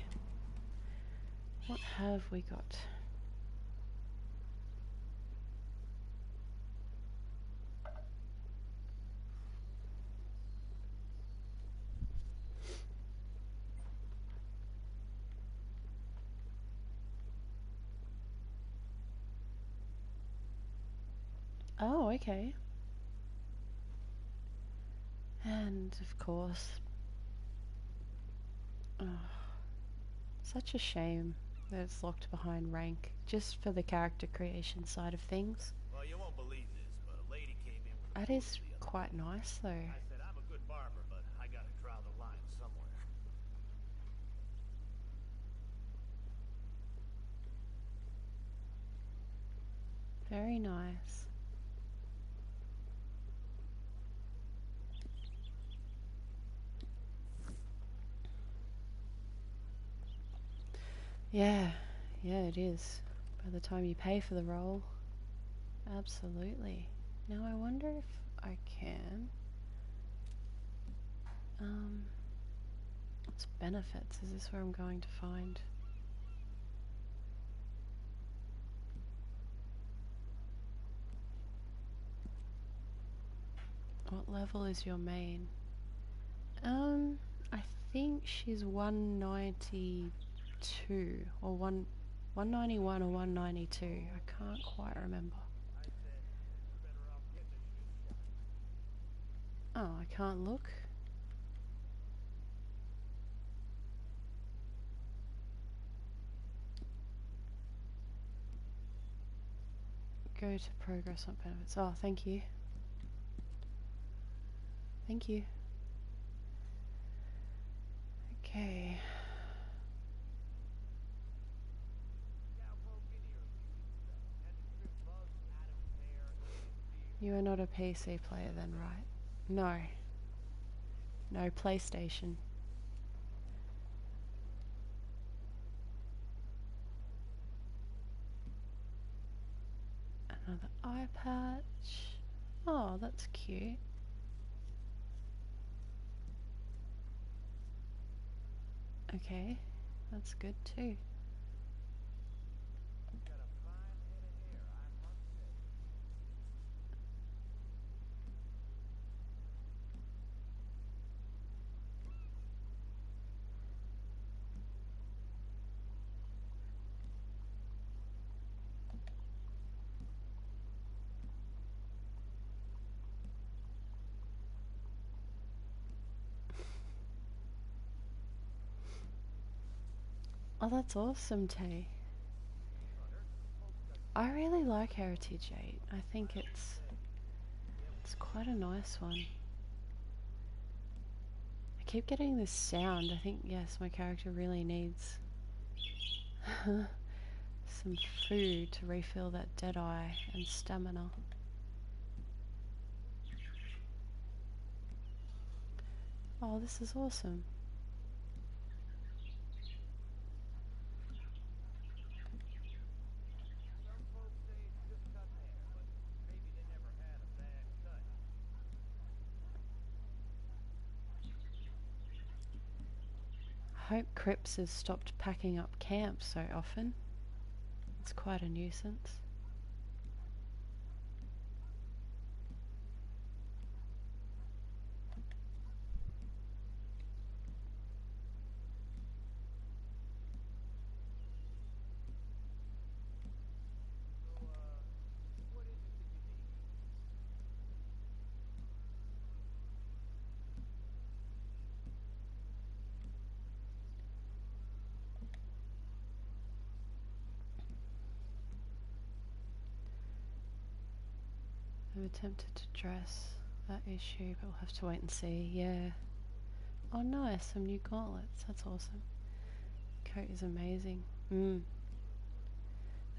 What have we got? Oh, okay. And of course, oh, such a shame that it's locked behind rank, just for the character creation side of things. Well, you won't believe this, but a lady came in with a That booty is the other quite day. nice though. I said, I'm a good barber, but I gotta draw the line somewhere. Very nice. Yeah, yeah it is. By the time you pay for the role. Absolutely. Now I wonder if I can... what's benefits? Is this where I'm going to find... What level is your main? I think she's 192 or 191 or 192. I can't quite remember. I said, you're better off getting a shoe shine. Oh, I can't look. go to progress, not benefits. Oh, thank you. Thank you. Okay. You are not a PC player then, right? No. No, PlayStation. Another eye patch. Oh, that's cute. Okay, that's good too. Oh, that's awesome, Tay. I really like Heritage 8. I think it's quite a nice one. I keep getting this sound. I think, yes, my character really needs some food to refill that dead eye and stamina. Oh, this is awesome. I hope Crips has stopped packing up camps so often. It's quite a nuisance. I've attempted to address that issue, but we'll have to wait and see. Yeah. Oh, nice. Some new gauntlets. That's awesome. Coat is amazing. There's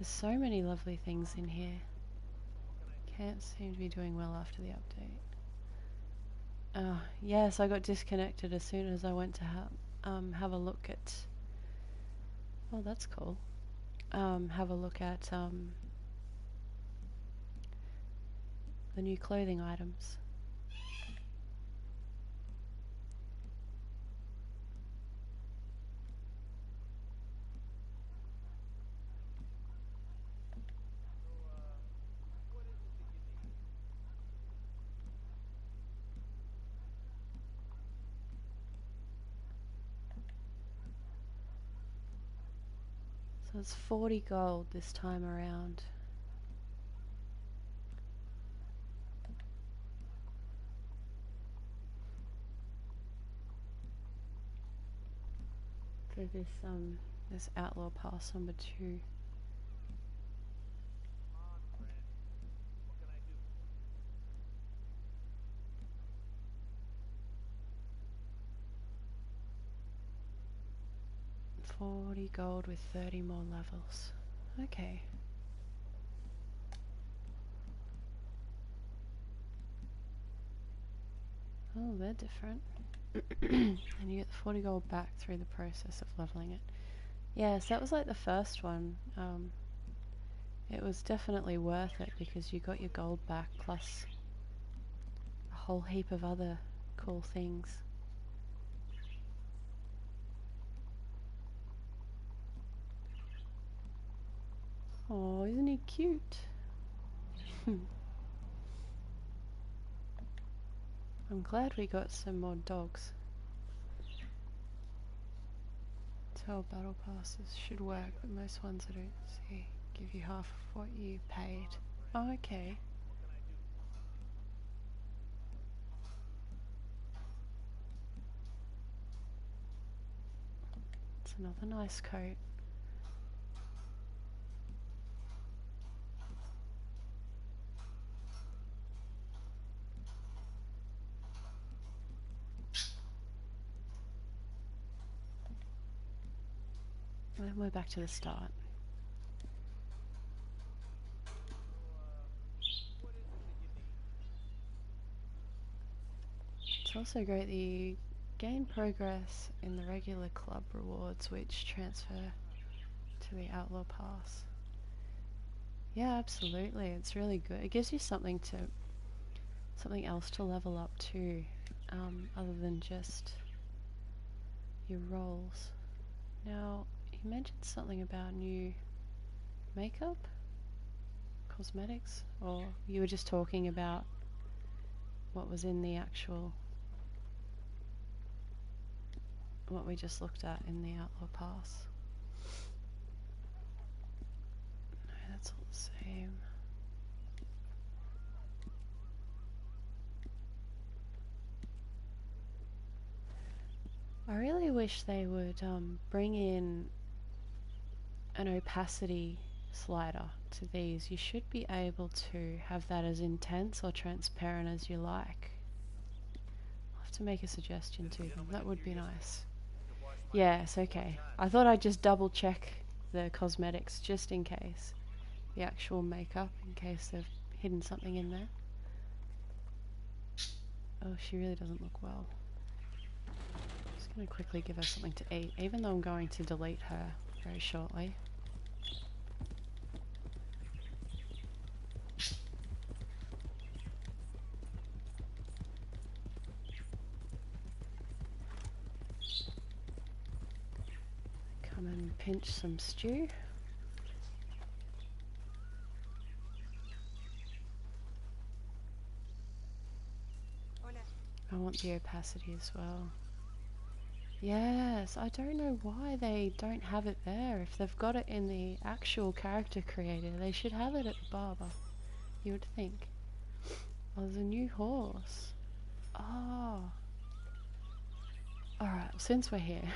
so many lovely things in here. Can't seem to be doing well after the update. Yes, I got disconnected as soon as I went to have a look at... Oh, that's cool. Have a look at the new clothing items. So it's 40 gold this time around. For this Outlaw Pass number 2. $40 gold with 30 more levels. Okay. Oh, they're different. And you get the 40 gold back through the process of leveling it. Yes, that was like the first one. It was definitely worth it because you got your gold back plus a whole heap of other cool things. Oh, isn't he cute? I'm glad we got some more dogs. That's how battle passes should work, but most ones I don't see give you half of what you paid. Oh, okay. It's another nice coat. And then we're back to the start. What is it that you need? It's also great that you gain progress in the regular club rewards which transfer to the Outlaw Pass. Yeah, absolutely. It's really good. It gives you something else to level up too, other than just your roles. Now, you mentioned something about new makeup, cosmetics, or you were just talking about what was in the actual, what we just looked at in the Outlaw Pass. No, that's all the same. I really wish they would bring in an opacity slider to these. You should be able to have that as intense or transparent as you like. I'll have to make a suggestion to them. That would be nice. Yes, okay. I thought I'd just double check the cosmetics just in case. The actual makeup, in case they've hidden something in there. Oh, she really doesn't look well. Just going to quickly give her something to eat, even though I'm going to delete her very shortly. Come and pinch some stew. I want the opacity as well. Yes, I don't know why they don't have it there. If they've got it in the actual character creator, they should have it at the barber. You would think. Oh, there's a new horse. Oh. Alright, since we're here.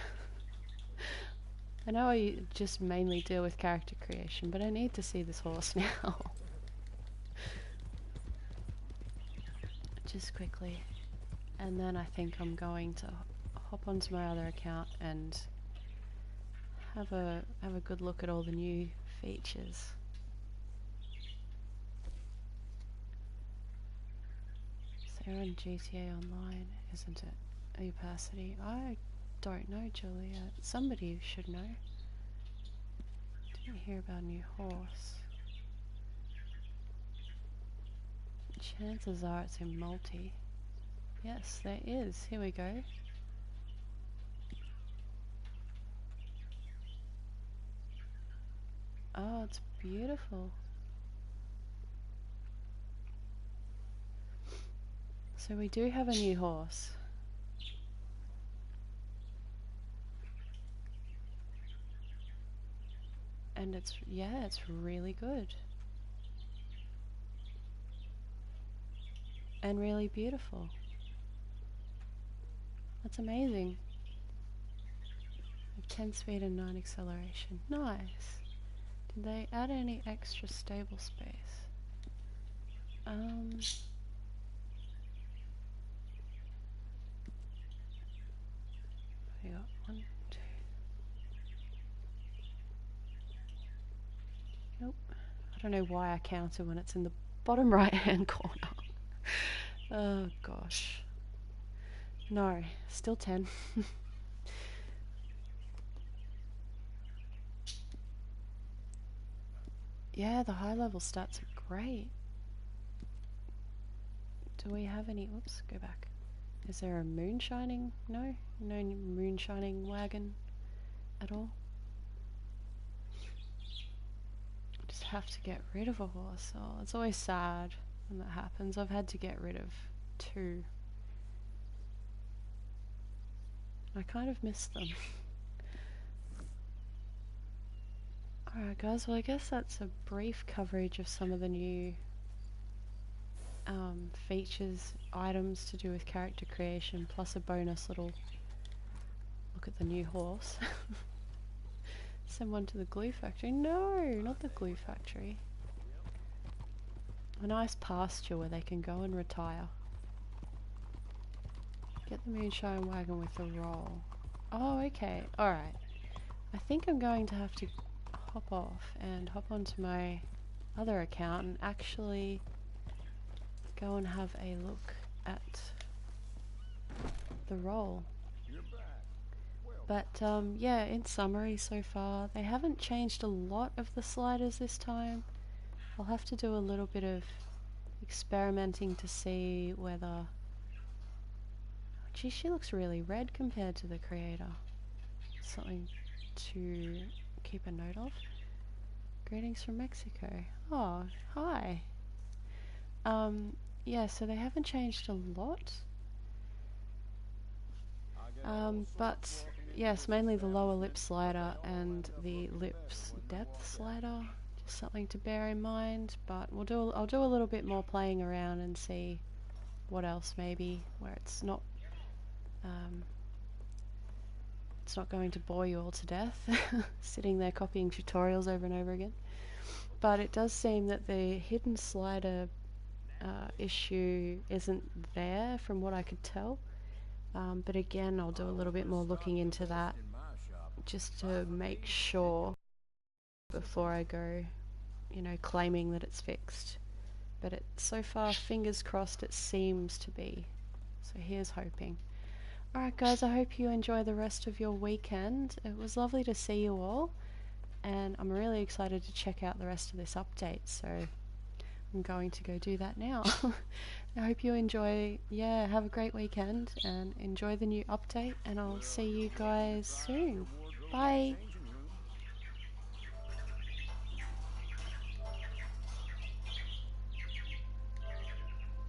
I know I just mainly deal with character creation, but I need to see this horse now. Just quickly. And then I think I'm going to hop onto my other account and have a good look at all the new features. They're on GTA Online, isn't it? Opacity. I don't know, Juliet. Somebody should know. Didn't hear about a new horse. Chances are it's in multi. Yes, there is. Here we go. Oh, it's beautiful. So we do have a new horse. And it's, yeah, it's really good. And really beautiful. That's amazing. 10 speed and 9 acceleration. Nice. Did they add any extra stable space? We got 1, 2. Nope. I don't know why I counted when it's in the bottom right hand corner. Oh gosh. No, still 10. Yeah, the high level stats are great. Do we have any? Whoops, go back. Is there a moon shining? No? No moon shining wagon at all? Just have to get rid of a horse. Oh, it's always sad when that happens. I've had to get rid of 2. I kind of miss them. Alright guys, well I guess that's a brief coverage of some of the new features, items to do with character creation, plus a bonus little look at the new horse. Send one to the glue factory. No, not the glue factory. A nice pasture where they can go and retire. Get the moonshine wagon with the roll. Oh, okay. Alright. I think I'm going to have to hop off and hop onto my other account and actually go and have a look at the role. You're back. Well, But yeah, in summary so far, they haven't changed a lot of the sliders this time. I'll have to do a little bit of experimenting to see whether... Gee, she looks really red compared to the creator. Something to keep a note of. Greetings from Mexico. Oh, hi. Yeah, so they haven't changed a lot. I get all sorts But walking into yes, this mainly the lower lip establishment, but slider they all and end up the looking lips better when they depth walk out. slider. Just something to bear in mind. But I'll do a little bit more playing around and see what else maybe where um, it's not going to bore you all to death sitting there copying tutorials over and over again. But it does seem that the hidden slider issue isn't there from what I could tell. But again, I'll do a I little bit always more stock looking the into that best in my shop. just Buy to from make me, sure before I go, you know, claiming that it's fixed. But so far, fingers crossed, it seems to be. So here's hoping. Alright guys, I hope you enjoy the rest of your weekend. It was lovely to see you all, and I'm really excited to check out the rest of this update, so I'm going to go do that now. I hope you enjoy, yeah, have a great weekend, and enjoy the new update, and I'll see you guys soon. Bye!